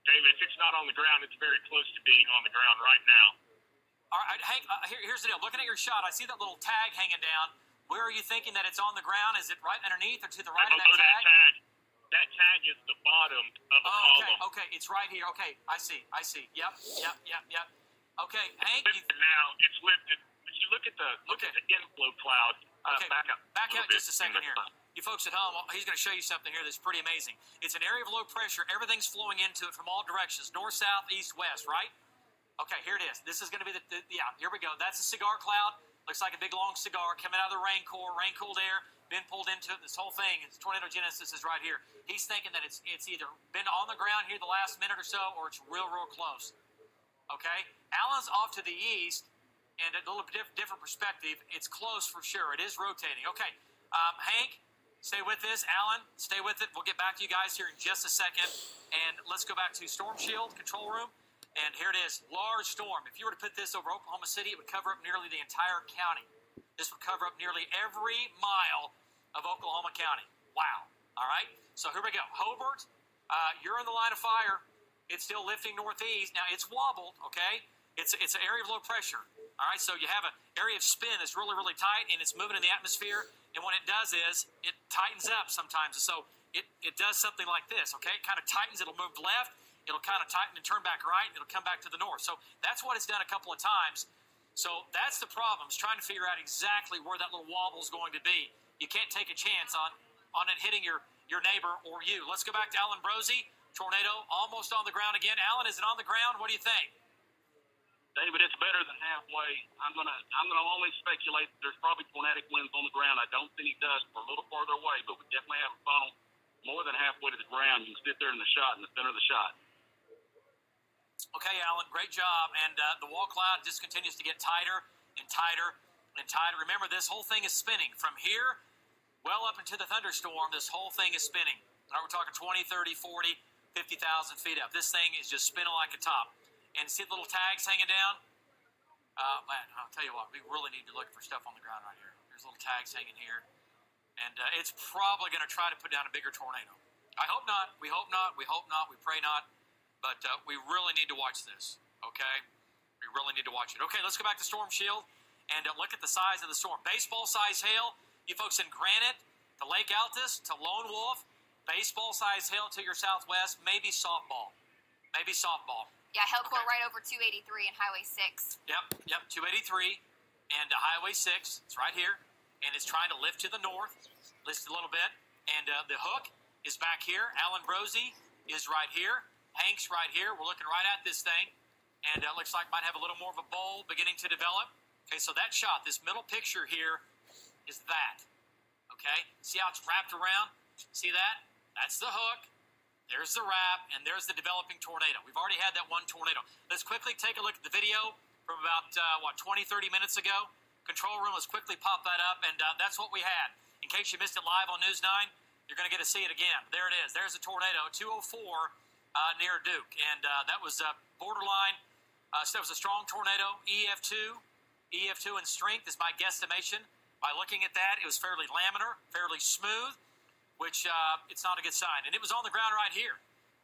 David, if it's not on the ground, it's very close to being on the ground right now. All right, Hank, here's the deal. Looking at your shot, I see that little tag hanging down. Where are you thinking that it's on the ground? Is it right underneath or to the right of that tag? That tag is the bottom of the column. Okay, it's right here. Okay, I see. Yep. Okay, Hank. Now it's lifted. If you look at the inflow cloud, back up. Back out just a second here. You folks at home, he's going to show you something here that's pretty amazing. It's an area of low pressure. Everything's flowing into it from all directions, north, south, east, west, right? Okay, here it is. This is going to be here we go. That's a cigar cloud. Looks like a big, long cigar coming out of the rain core, rain-cooled air, been pulled into it. This whole thing, it's tornado genesis is right here. He's thinking that it's either been on the ground here the last minute or so, or it's real, real close. Okay? Alan's off to the east, and a little bit different perspective. It's close for sure. It is rotating. Okay, Hank, stay with this. Alan, stay with it. We'll get back to you guys here in just a second. And let's go back to Storm Shield control room. And here it is, large storm. If you were to put this over Oklahoma City, it would cover up nearly the entire county. This would cover up nearly every mile of Oklahoma County. Wow. All right. So here we go. Hobart, you're in the line of fire. It's still lifting northeast. Now, it's wobbled, okay? It's an area of low pressure. All right. So you have an area of spin that's really, really tight, and it's moving in the atmosphere. And what it does is it tightens up sometimes. So it does something like this, okay? It kind of tightens. It'll move left. It'll kind of tighten and turn back right, and it'll come back to the north. So that's what it's done a couple of times. So that's the problem, is trying to figure out exactly where that little wobble is going to be. You can't take a chance on it hitting your neighbor or you. Let's go back to Alan Brosey. Tornado almost on the ground again. Alan, is it on the ground? What do you think? David, it's better than halfway. I'm gonna only speculate that there's probably tornadic winds on the ground. I don't think it does. We're a little farther away, but we definitely have a funnel more than halfway to the ground. You can sit there in the shot, in the center of the shot. Okay, Alan, great job. And the wall cloud just continues to get tighter and tighter and tighter. Remember, this whole thing is spinning. From here, well up into the thunderstorm, this whole thing is spinning. All right, we're talking 20, 30, 40, 50,000 feet up. This thing is just spinning like a top. And see the little tags hanging down? Man, I'll tell you what, we really need to look for stuff on the ground right here. There's little tags hanging here. And it's probably going to try to put down a bigger tornado. I hope not. We hope not. We hope not. We pray not. But we really need to watch this, Okay? We really need to watch it. Okay, let's go back to Storm Shield and look at the size of the storm. Baseball-size hail, you folks in Granite, to Lake Altus, to Lone Wolf, baseball-size hail to your southwest, maybe softball. Maybe softball. Yeah, hail core right over 283 and Highway 6. Yep, 283 and Highway 6. It's right here. And it's trying to lift to the north, lift a little bit. And the hook is back here. Alan Brosey is right here. Hank's right here. We're looking right at this thing. And it looks like might have a little more of a bowl beginning to develop. Okay, so that shot, this middle picture here is that. Okay, see how it's wrapped around? See that? That's the hook. There's the wrap, and there's the developing tornado. We've already had that one tornado. Let's quickly take a look at the video from about, 20, 30 minutes ago. Control room, let's quickly pop that up, and that's what we had. In case you missed it live on News 9, you're going to get to see it again. There it is. There's a tornado, 204 near Duke, and that was borderline. So that was a strong tornado, EF2 in strength is my guesstimation. By looking at that, it was fairly laminar, fairly smooth, which it's not a good sign. And it was on the ground right here.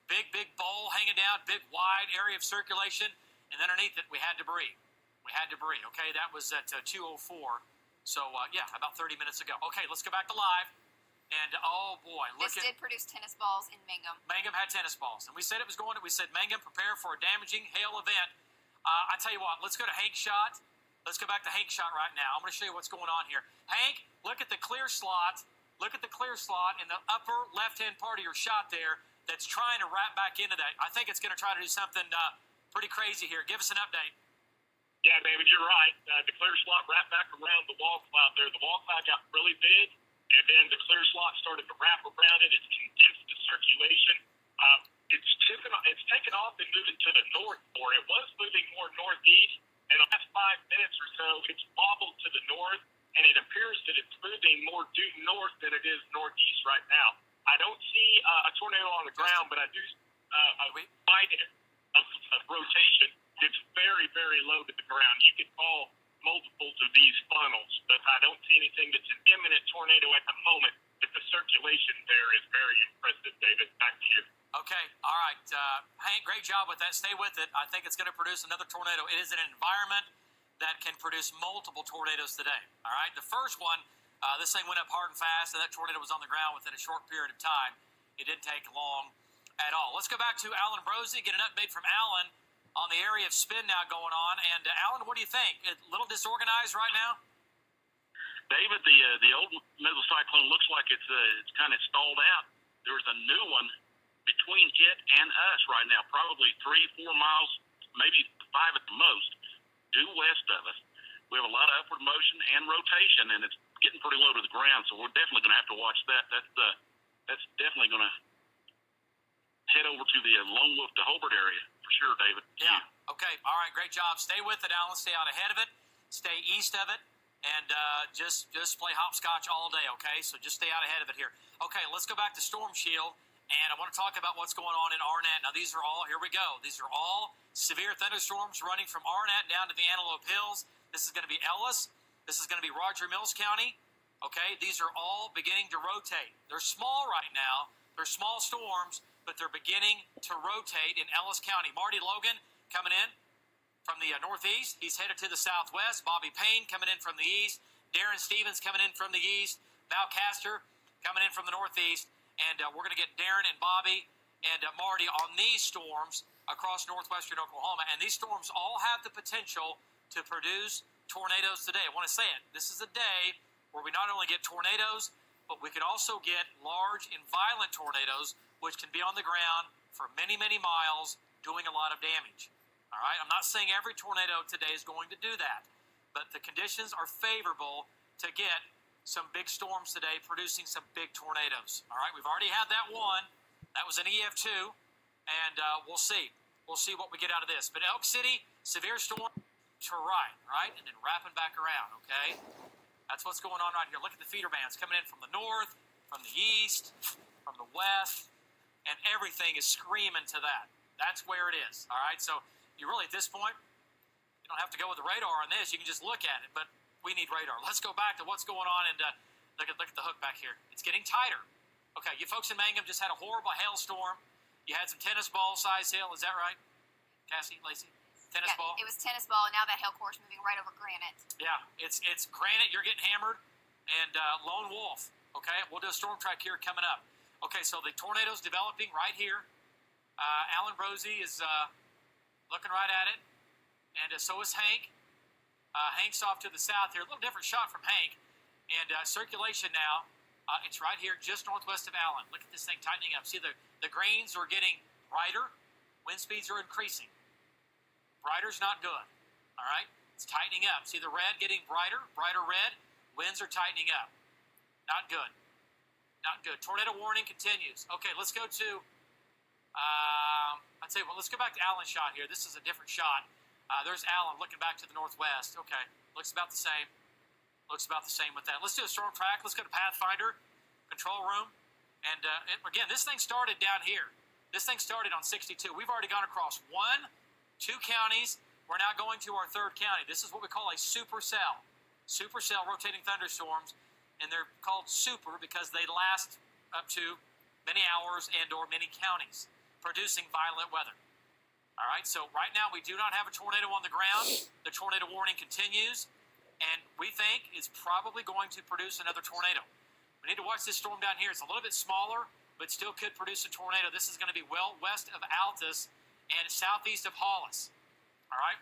Big bowl hanging down, big wide area of circulation, and underneath it we had debris. Okay, that was at 204. So, about 30 minutes ago. Okay, let's go back to live. And, oh, boy. This did produce tennis balls in Mangum. Mangum had tennis balls. And we said it was going to, we said, Mangum, prepare for a damaging hail event. I tell you what, let's go to Hank's shot. Let's go back to Hank's shot right now. I'm going to show you what's going on here. Hank, look at the clear slot. Look at the clear slot in the upper left-hand part of your shot there that's trying to wrap back into that. I think it's going to try to do something pretty crazy here. Give us an update. Yeah, David, you're right. The clear slot wrapped back around the wall cloud there. The wall cloud got really big, and then the clear slot started to wrap around it. It's condensed the circulation. It's taken off and moving to the north more. It was moving more northeast. In the last 5 minutes or so, it's wobbled to the north, and it appears that it's moving more due north than it is northeast right now. I don't see a tornado on the ground, but I do a wide of rotation. It's very, very low to the ground. You could call multiples of these funnels, but I don't see anything that's an imminent tornado at the moment. But the circulation there is very impressive, David. Back to you. Okay, all right. Hank, great job with that. Stay with it. I think it's going to produce another tornado. It is an environment that can produce multiple tornadoes today. All right, the first one, this thing went up hard and fast, and that tornado was on the ground within a short period of time. It didn't take long at all. Let's go back to Alan Brosey, get an update from Alan on the area of spin now going on. And Alan, what do you think? A little disorganized right now? David, the old mesocyclone looks like it's kind of stalled out. There's a new one between it and us right now, probably 3-4 miles, maybe 5 at the most, due west of us. We have a lot of upward motion and rotation, and it's getting pretty low to the ground, so we're definitely going to have to watch that. That's definitely going to head over to the Lone Wolf to Hobart area for sure, David. Yeah. Okay. All right. Great job. Stay with it, Alan. Stay out ahead of it. Stay east of it. And just play hopscotch all day, okay? So just stay out ahead of it here. Okay, let's go back to Storm Shield, and I want to talk about what's going on in Arnett. Now, these are all, here we go. These are all severe thunderstorms running from Arnett down to the Antelope Hills. This is going to be Ellis. This is going to be Roger Mills County, okay? These are all beginning to rotate. They're small right now. They're small storms, but they're beginning to rotate in Ellis County. Marty Logan coming in from the northeast. He's headed to the southwest. Bobby Payne coming in from the east. Darren Stevens coming in from the east. Val Castor coming in from the northeast. And we're going to get Darren and Bobby and Marty on these storms across northwestern Oklahoma. And these storms all have the potential to produce tornadoes today. I want to say it. This is a day where we not only get tornadoes, but we could also get large and violent tornadoes, which can be on the ground for many, many miles, doing a lot of damage. All right, I'm not saying every tornado today is going to do that, but the conditions are favorable to get some big storms today, producing some big tornadoes. All right, we've already had that one. That was an EF2, and we'll see. We'll see what we get out of this. But Elk City, severe storm to right, and then wrapping back around, okay? That's what's going on right here. Look at the feeder bands coming in from the north, from the east, from the west, and everything is screaming to that. That's where it is, all right? So you really, at this point, you don't have to go with the radar on this. You can just look at it, but we need radar. Let's go back to what's going on, and look at the hook back here. It's getting tighter. Okay, you folks in Mangum just had a horrible hailstorm. You had some tennis ball size hail. Is that right, Cassie, Lacey? Tennis ball. It was tennis ball, and now that hail course moving right over granite. Yeah, it's granite. You're getting hammered, and lone wolf. Okay, we'll do a storm track here coming up. Okay, so the tornado's developing right here. Alan Rosie is looking right at it, and so is Hank. Hank's off to the south here. A little different shot from Hank, and circulation now. It's right here, just northwest of Allen. Look at this thing tightening up. See, the grains are getting brighter. Wind speeds are increasing. Brighter's not good. All right? It's tightening up. See the red getting brighter red. Winds are tightening up. Not good. Not good. Tornado warning continues. Okay, let's go to, I'd say, well, let's go back to Allen's shot here. This is a different shot. There's Allen looking back to the northwest. Okay, looks about the same. Looks about the same with that. Let's do a storm track. Let's go to Pathfinder, control room. And again, this thing started down here. This thing started on 62. We've already gone across 2 counties. We're now going to our 3rd county. This is what we call a supercell. Supercell rotating thunderstorms, and they're called super because they last up to many hours and or many counties, producing violent weather. All right, so right now we do not have a tornado on the ground. The tornado warning continues, and we think it's probably going to produce another tornado. We need to watch this storm down here. It's a little bit smaller, but still could produce a tornado. This is going to be well west of Altus and southeast of Hollis. All right?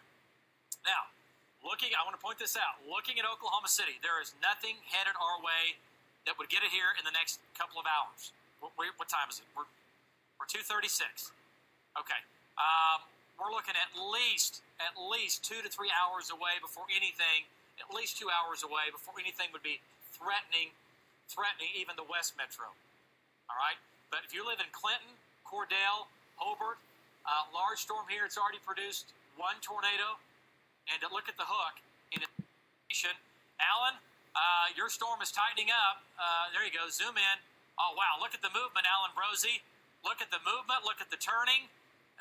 Now, I want to point this out. Looking at Oklahoma City, there is nothing headed our way that would get it here in the next couple of hours. What time is it? We're 2:36. Okay. We're looking at least 2 to 3 hours away before anything, at least 2 hours away before anything would be threatening even the West Metro. All right? But if you live in Clinton, Cordell, Hobart, large storm here, it's already produced 1 tornado. And look at the hook in addition. Alan, your storm is tightening up. There you go. Zoom in. Oh, wow. Look at the movement, Alan Rosie. Look at the movement. Look at the turning.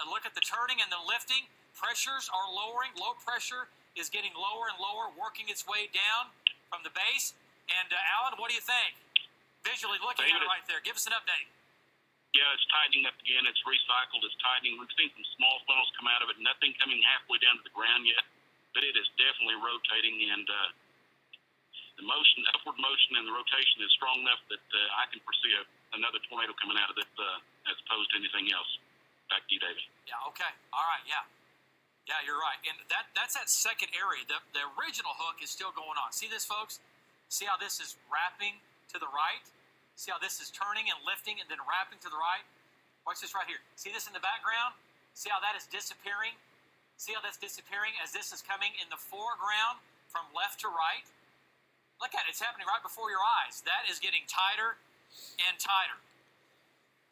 And look at the turning and the lifting. Pressures are lowering. Low pressure is getting lower and lower, working its way down from the base. And, Alan, what do you think? Visually looking at it right there. Give us an update. Yeah, it's tightening up again. It's recycled. It's tightening. We've seen some small funnels come out of it. Nothing coming halfway down to the ground yet. But it is definitely rotating, and the motion, upward motion, and the rotation is strong enough that I can foresee another tornado coming out of it as opposed to anything else. Back to you, David. Yeah, okay. All right, yeah. Yeah, you're right. And that's that second area. The original hook is still going on. See this, folks? See how this is wrapping to the right? See how this is turning and lifting and then wrapping to the right? Watch this right here. See this in the background? See how that is disappearing? See how that's disappearing as this is coming in the foreground from left to right? Look at it. It's happening right before your eyes. That is getting tighter and tighter.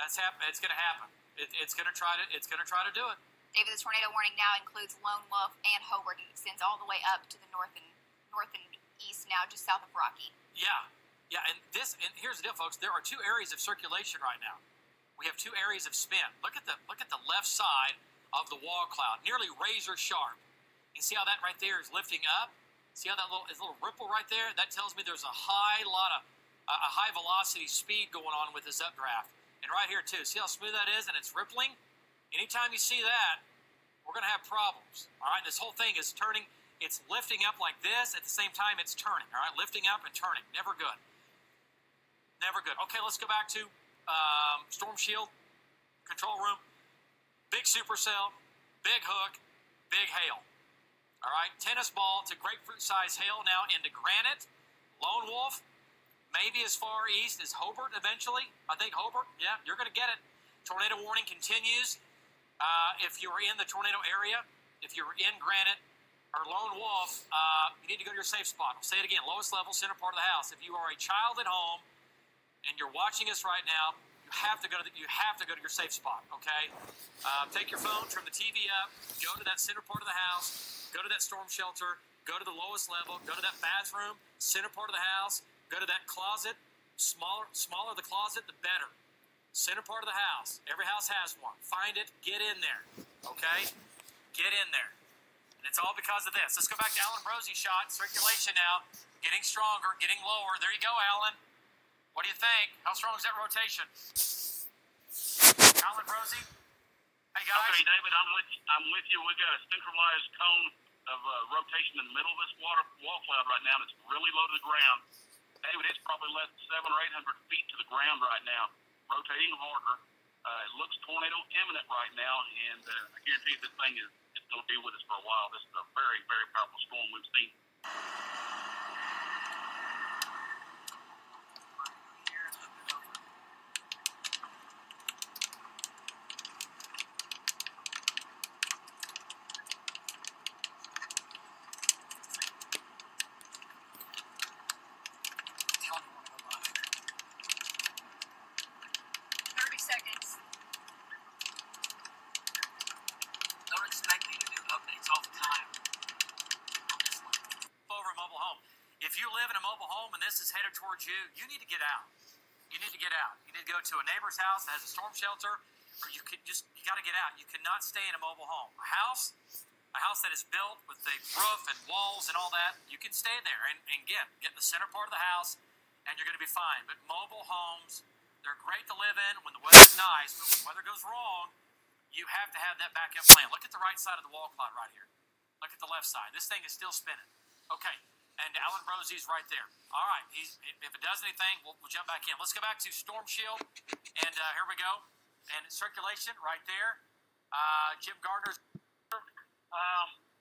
That's happening. It's going to happen. It's going to try to do it. David, the tornado warning now includes Lone Wolf and Hobart. It extends all the way up to the north and east now, just south of Rocky. Yeah. And here's the deal, folks. There are 2 areas of circulation right now. We have 2 areas of spin. Look at the left side of the wall cloud, nearly razor sharp. You see how that right there is lifting up? See how that little ripple right there? That tells me there's a high velocity speed going on with this updraft. And right here too, see how smooth that is and it's rippling? Anytime you see that, we're going to have problems. All right, this whole thing is turning. It's lifting up like this. At the same time, it's turning. All right, lifting up and turning. Never good. Never good. Okay, let's go back to Storm Shield, control room. Big supercell, big hook, big hail. All right, tennis ball to grapefruit-sized hail now into granite. Lone Wolf, maybe as far east as Hobart eventually. I think Hobart, yeah, you're going to get it. Tornado warning continues. If you're in the tornado area, if you're in granite or Lone Wolf, you need to go to your safe spot. I'll say it again, lowest level, center part of the house. If you are a child at home and you're watching us right now, you have to go to your safe spot, okay? Take your phone, turn the TV up, go to that center part of the house, go to that storm shelter, go to the lowest level, go to that bathroom, center part of the house, go to that closet. Smaller the closet, the better. Center part of the house. Every house has one. Find it, get in there, okay? Get in there. And it's all because of this. Let's go back to Alan Rosie's shot. Circulation now, getting stronger, getting lower. There you go, Alan. What do you think? How strong is that rotation? Alan Rosie? Hey, guys. Okay, David, I'm with you. We've got a centralized cone of rotation in the middle of this wall cloud right now, and it's really low to the ground. David, it's probably less than 700 or 800 feet to the ground right now, rotating harder. It looks tornado imminent right now, and I guarantee this thing is going to be with us for a while. This is a very, very powerful storm we've seen. If you live in a mobile home and this is headed towards you, you need to get out. You need to get out. You need to go to a neighbor's house that has a storm shelter, or you got to get out. You cannot stay in a mobile home. A house that is built with the roof and walls and all that, you can stay there and get in the center part of the house, and you're going to be fine. But mobile homes, they're great to live in when the weather's nice, but when the weather goes wrong, you have to have that backup plan. Look at the right side of the wall cloud right here. Look at the left side. This thing is still spinning. Okay. And Alan Brosie's right there. All right. If it does anything, we'll jump back in. Let's go back to Storm Shield. And here we go. And circulation right there. Jim Gardner's.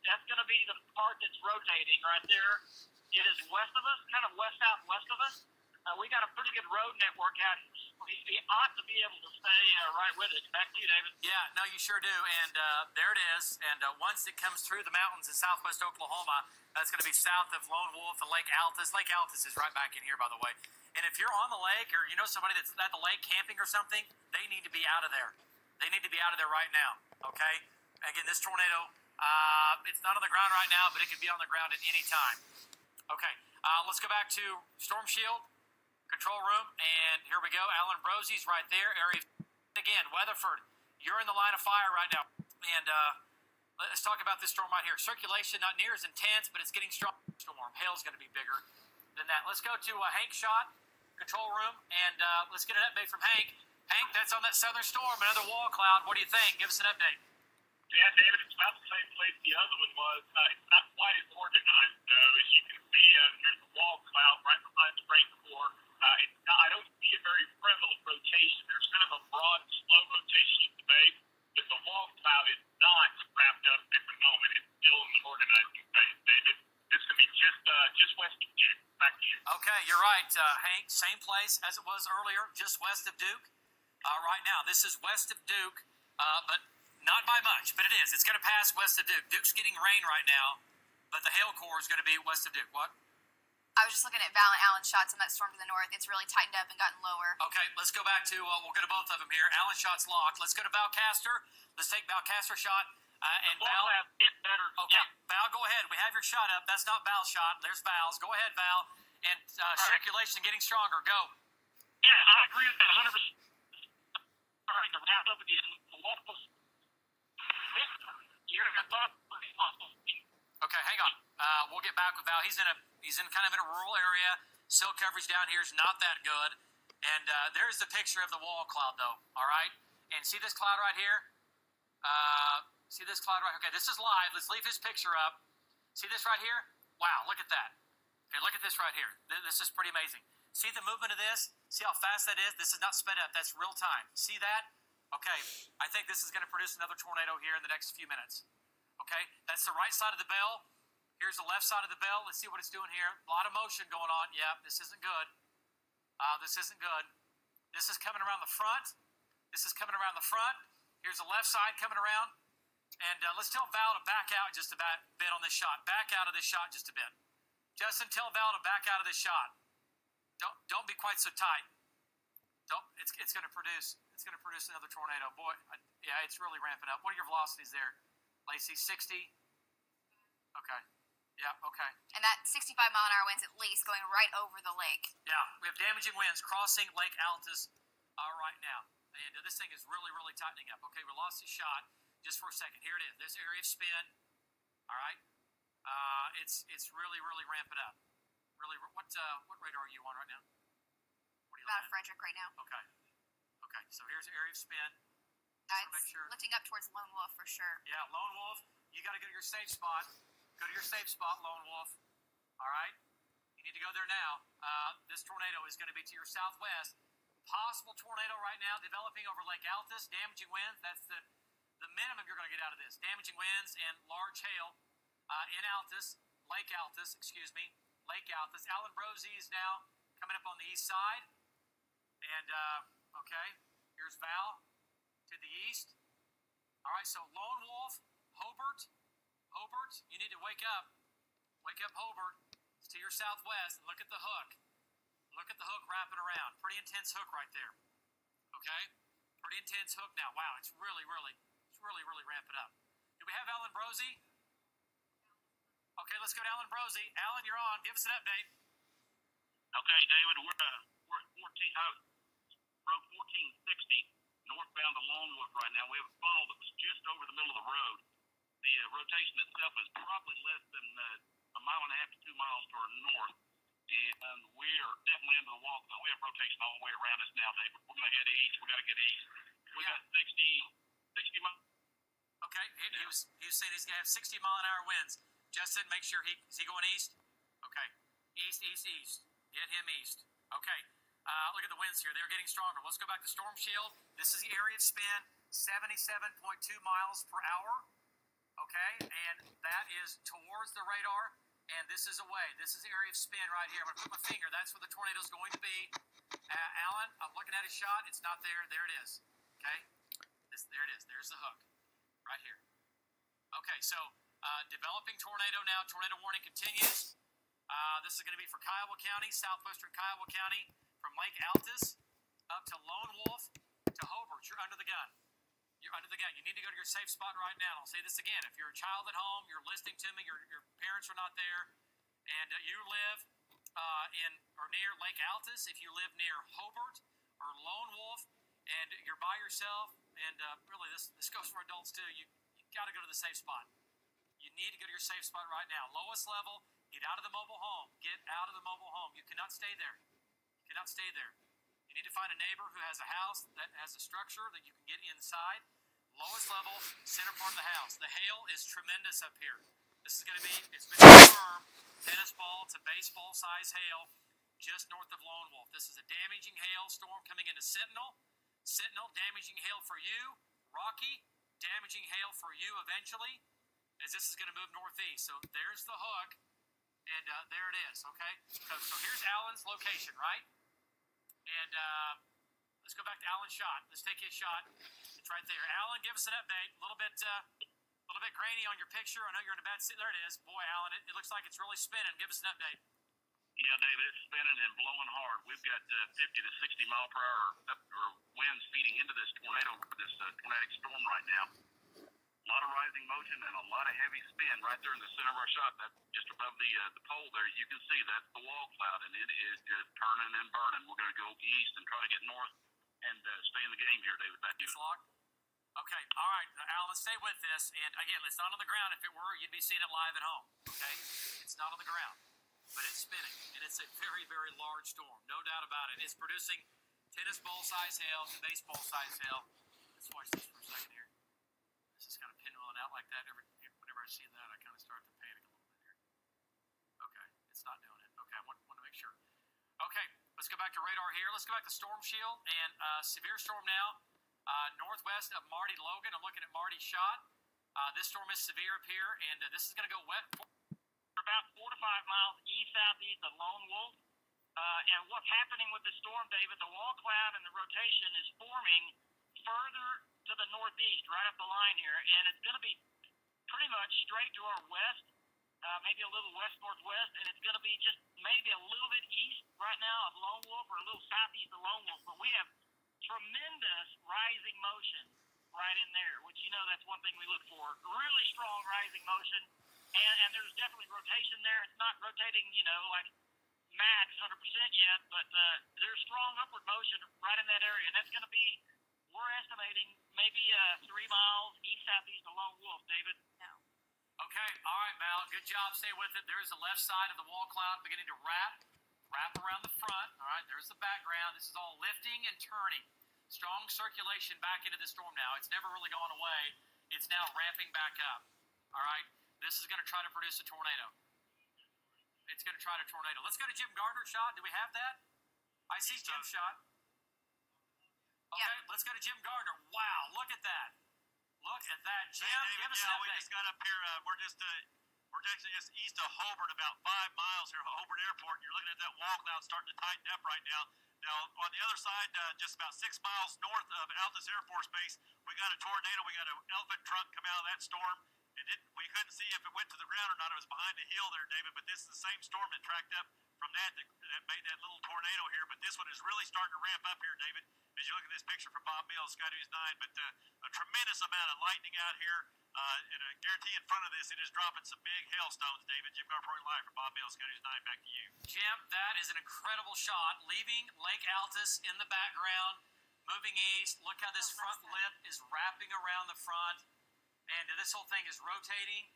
That's going to be the part that's rotating right there. It is west of us, kind of west-southwest of us. We got a pretty good road network out here. We ought to be able to stay right with it. Back to you, David. Yeah, no, you sure do. And there it is. And once it comes through the mountains in southwest Oklahoma, that's going to be south of Lone Wolf and Lake Altus. Lake Altus is right back in here, by the way. And if you're on the lake or you know somebody that's at the lake camping or something, they need to be out of there. They need to be out of there right now, okay? Again, this tornado, it's not on the ground right now, but it could be on the ground at any time. Okay, let's go back to Storm Shield. Control room, and here we go. Alan Brosie's right there. Area again, Weatherford, you're in the line of fire right now. And let's talk about this storm right here. Circulation not near as intense, but it's getting strong. Storm hail's going to be bigger than that. Let's go to Hank Shot, control room, and let's get an update from Hank. Hank, that's on that southern storm, another wall cloud. What do you think? Give us an update. Yeah, David, it's about the same place the other one was. It's not quite as organized, though. As you can see, here's the wall cloud right behind the rain core. I don't see a very prevalent rotation. There's kind of a broad, slow rotation at the base, but the wall cloud is not wrapped up at the moment. It's still in the organizing phase, David. This can be just west of Duke. Back to you. Okay, you're right, Hank. Same place as it was earlier, just west of Duke. Right now, this is west of Duke, but not by much, but it is. It's going to pass west of Duke. Duke's getting rain right now, but the hail core is going to be west of Duke. What? I was just looking at Val and Allen's shots on that storm to the north. It's really tightened up and gotten lower. Okay, let's go back to, we'll go to both of them here. Allen shot's locked. Let's go to Val Castor. Let's take Val Castor shot. And Val, better. Okay, yeah. Val, go ahead. We have your shot up. That's not Val's shot. There's Val's. Go ahead, Val. And circulation getting stronger. Go. Yeah, I agree with that 100%. All right, to wrap up again, the locals. You're going to talk. Okay, hang on. We'll get back with Val. He's in kind of in a rural area. Cell coverage down here is not that good. And there's the picture of the wall cloud, though. All right. And see this cloud right here? See this cloud right? Okay, this is live. Let's leave his picture up. See this right here? Wow, look at that. Okay, look at this right here. This is pretty amazing. See the movement of this? See how fast that is? This is not sped up. That's real time. See that? Okay, I think this is going to produce another tornado here in the next few minutes. Okay, that's the right side of the bell. Here's the left side of the bell. Let's see what it's doing here. A lot of motion going on. Yeah, this isn't good. This isn't good. This is coming around the front. This is coming around the front. Here's the left side coming around. And let's tell Val to back out just a bit on this shot. Back out of this shot just a bit. Justin, tell Val to back out of this shot. Don't be quite so tight. It's going to produce another tornado. Boy, yeah, it's really ramping up. What are your velocities there, Lacey? 60? Okay. Yeah, okay. And that 65-mile-an-hour wind's at least going right over the lake. Yeah, we have damaging winds crossing Lake Altus right now. And this thing is really, really tightening up. Okay, we lost his shot just for a second. Here it is. This area of spin. All right. It's really, really ramping up. Really, what radar are you on right now? What are you About Frederick right now. Okay. Okay, so here's the area of spin. It's lifting up towards Lone Wolf for sure. Yeah, Lone Wolf, you got to go to your safe spot. Go to your safe spot, Lone Wolf. All right? You need to go there now. This tornado is going to be to your southwest. Possible tornado right now developing over Lake Altus. Damaging winds. That's the minimum you're going to get out of this. Damaging winds and large hail in Altus. Lake Altus, excuse me. Lake Altus. Alan Brosey is now coming up on the east side. And, okay, here's Val to the east. All right, so Lone Wolf, Hobart, you need to wake up. Wake up, Hobart. It's to your southwest. Look at the hook. Look at the hook wrapping around. Pretty intense hook right there. Okay? Pretty intense hook now. Wow, it's really ramping up. Do we have Alan Brosey? Okay, let's go to Alan Brosey. Alan, you're on. Give us an update. Okay, David, we're at road 1460, northbound to Lone Wolf right now. We have a funnel that was just over the middle of the road. The rotation itself is probably less than a mile and a half to 2 miles to our north. And we are definitely into the walk. We have rotation all the way around us now, David. We're going to head east. We got to get east. We got 60 miles. Okay, he was saying he's going to have 60-mile-an-hour winds. Justin, make sure is he going east? Okay, east. Get him east. Okay, look at the winds here. They're getting stronger. Let's go back to Storm Shield. This is the area of spin, 77.2 miles per hour. Okay, and that is towards the radar, and this is away. This is the area of spin right here. I'm going to put my finger. That's where the tornado is going to be. Alan, I'm looking at his shot. It's not there. There it is. Okay, there it is. There's the hook right here. Okay, so developing tornado now. Tornado warning continues. This is going to be for Kiowa County, southwestern Kiowa County, from Lake Altus up to Lone Wolf to Hobart. You're under the gun. You're under the gun. You need to go to your safe spot right now. I'll say this again. If you're a child at home, you're listening to me, your parents are not there, and you live in or near Lake Altus, if you live near Hobart or Lone Wolf, and you're by yourself, and really this goes for adults too, you got to go to the safe spot. You need to go to your safe spot right now. Lowest level, get out of the mobile home. Get out of the mobile home. You cannot stay there. You cannot stay there. You need to find a neighbor who has a house that has a structure that you can get inside. Lowest level, center part of the house. The hail is tremendous up here. This is going to be, it's been confirmed, tennis ball to baseball size hail just north of Lone Wolf. This is a damaging hail storm coming into Sentinel. Sentinel, damaging hail for you. Rocky, damaging hail for you eventually, as this is going to move northeast. So there's the hook, and there it is, okay? So here's Alan's location, right? And let's go back to Alan's shot. Let's take his shot. It's right there. Alan, give us an update. A little bit grainy on your picture. I know you're in a bad city. There it is. Boy, Alan, it looks like it's really spinning. Give us an update. Yeah, David, it's spinning and blowing hard. We've got 50 to 60 mile per hour winds feeding into this tornado, this tornadic storm right now. A lot of rising motion and a lot of heavy spin right there in the center of our shot. That's just above the pole there. You can see that's the wall cloud, and it is just turning and burning. We're going to go east and try to get north and stay in the game here, David. Back to you. Okay, all right, Alan, stay with this. And again, it's not on the ground. If it were, you'd be seeing it live at home. Okay, it's not on the ground, but it's spinning, and it's a very, very large storm, no doubt about it. It's producing tennis ball size hail to baseball size hail. Let's watch this for a second here. This is kind of pinwheeling out like that. Whenever I see that, I kind of start to panic a little bit here. Okay, it's not doing it. Okay, I want to make sure. Okay, let's go back to radar here. Let's go back to Storm Shield and severe storm now. Northwest of Marty Logan. I'm looking at Marty's shot. This storm is severe up here, and this is going to go wet. We're about 4 to 5 miles east-southeast of Lone Wolf. And what's happening with the storm, David, the wall cloud and the rotation is forming further to the northeast, right up the line here, and it's going to be pretty much straight to our west, maybe a little west-northwest, and it's going to be just maybe a little bit east right now of Lone Wolf or a little southeast of Lone Wolf, but we have tremendous rising motion right in there, which, you know, that's one thing we look for. Really strong rising motion, and there's definitely rotation there. It's not rotating, you know, like max 100% yet, but there's strong upward motion right in that area, and that's going to be, we're estimating, maybe 3 miles east-southeast of Lone Wolf, David. No. Okay, all right, Mal, good job. Stay with it. There's the left side of the wall cloud beginning to wrap around the front. All right, there's the background. This is all lifting and turning. Strong circulation back into the storm now. It's never really gone away. It's now ramping back up. All right? This is going to try to produce a tornado. It's going to try to tornado. Let's go to Jim Gardner's shot. Do we have that? I see Jim's shot. Okay, let's go to Jim Gardner. Wow, look at that. Look at that. Jim, give us an update. We just got up here. We're actually just east of Hobart, about 5 miles here, Hobart Airport. You're looking at that wall cloud starting to tighten up right now. Now, on the other side, just about 6 miles north of Altus Air Force Base, we got a tornado. We got an elephant trunk come out of that storm. We couldn't see if it went to the ground or not. It was behind the hill there, David, but this is the same storm that tracked up from that made that little tornado here. But this one is really starting to ramp up here, David, as you look at this picture from Bob Mills, Sky News 9. But a tremendous amount of lightning out here. And I guarantee in front of this, it is dropping some big hailstones, David. Jim Garport live from Bob Mills, Sky News 9. Back to you. Jim, that is an incredible shot. Leaving Lake Altus in the background, moving east. Look how this front lip is wrapping around the front. And this whole thing is rotating.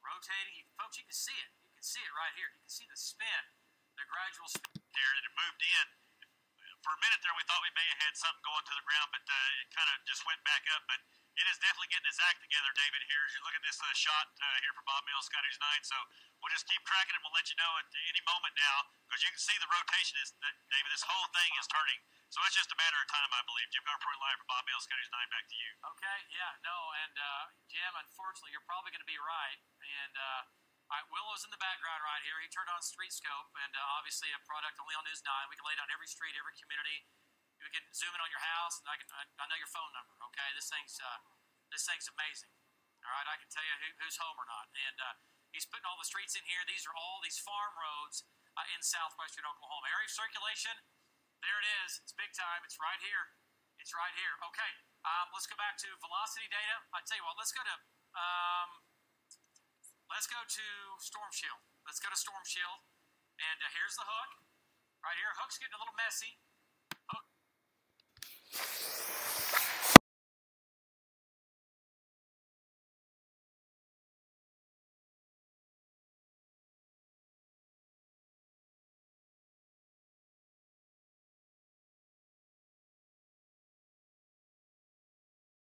Folks, you can see it. You can see it right here. You can see the spin, the gradual spin. Here, that it moved in. For a minute there, we thought we may have had something going to the ground, but it kind of just went back up. But it is definitely getting its act together, David, here as you look at this shot here from Bob Mills, Sky News 9. So we'll just keep tracking it. We'll let you know at any moment now, because you can see the rotation is, David, this whole thing is turning. So it's just a matter of time, I believe. Jim Garport live from Bob Mills, Sky News 9. Back to you. Okay, yeah, no, and Jim, unfortunately, you're probably going to be right. And Willow's in the background right here. He turned on Street Scope, and obviously a product only on News 9. We can lay down every street, every community. We can zoom in on your house, and I know your phone number. Okay, this thing's amazing. All right, I can tell you who's home or not. And he's putting all the streets in here. These are all these farm roads in southwestern Oklahoma. Area of circulation, there it is. It's big time. It's right here. It's right here. Okay, let's go back to velocity data. I tell you what, let's go to Storm Shield. Let's go to Storm Shield, and here's the hook. Right here, hook's getting a little messy. Hook.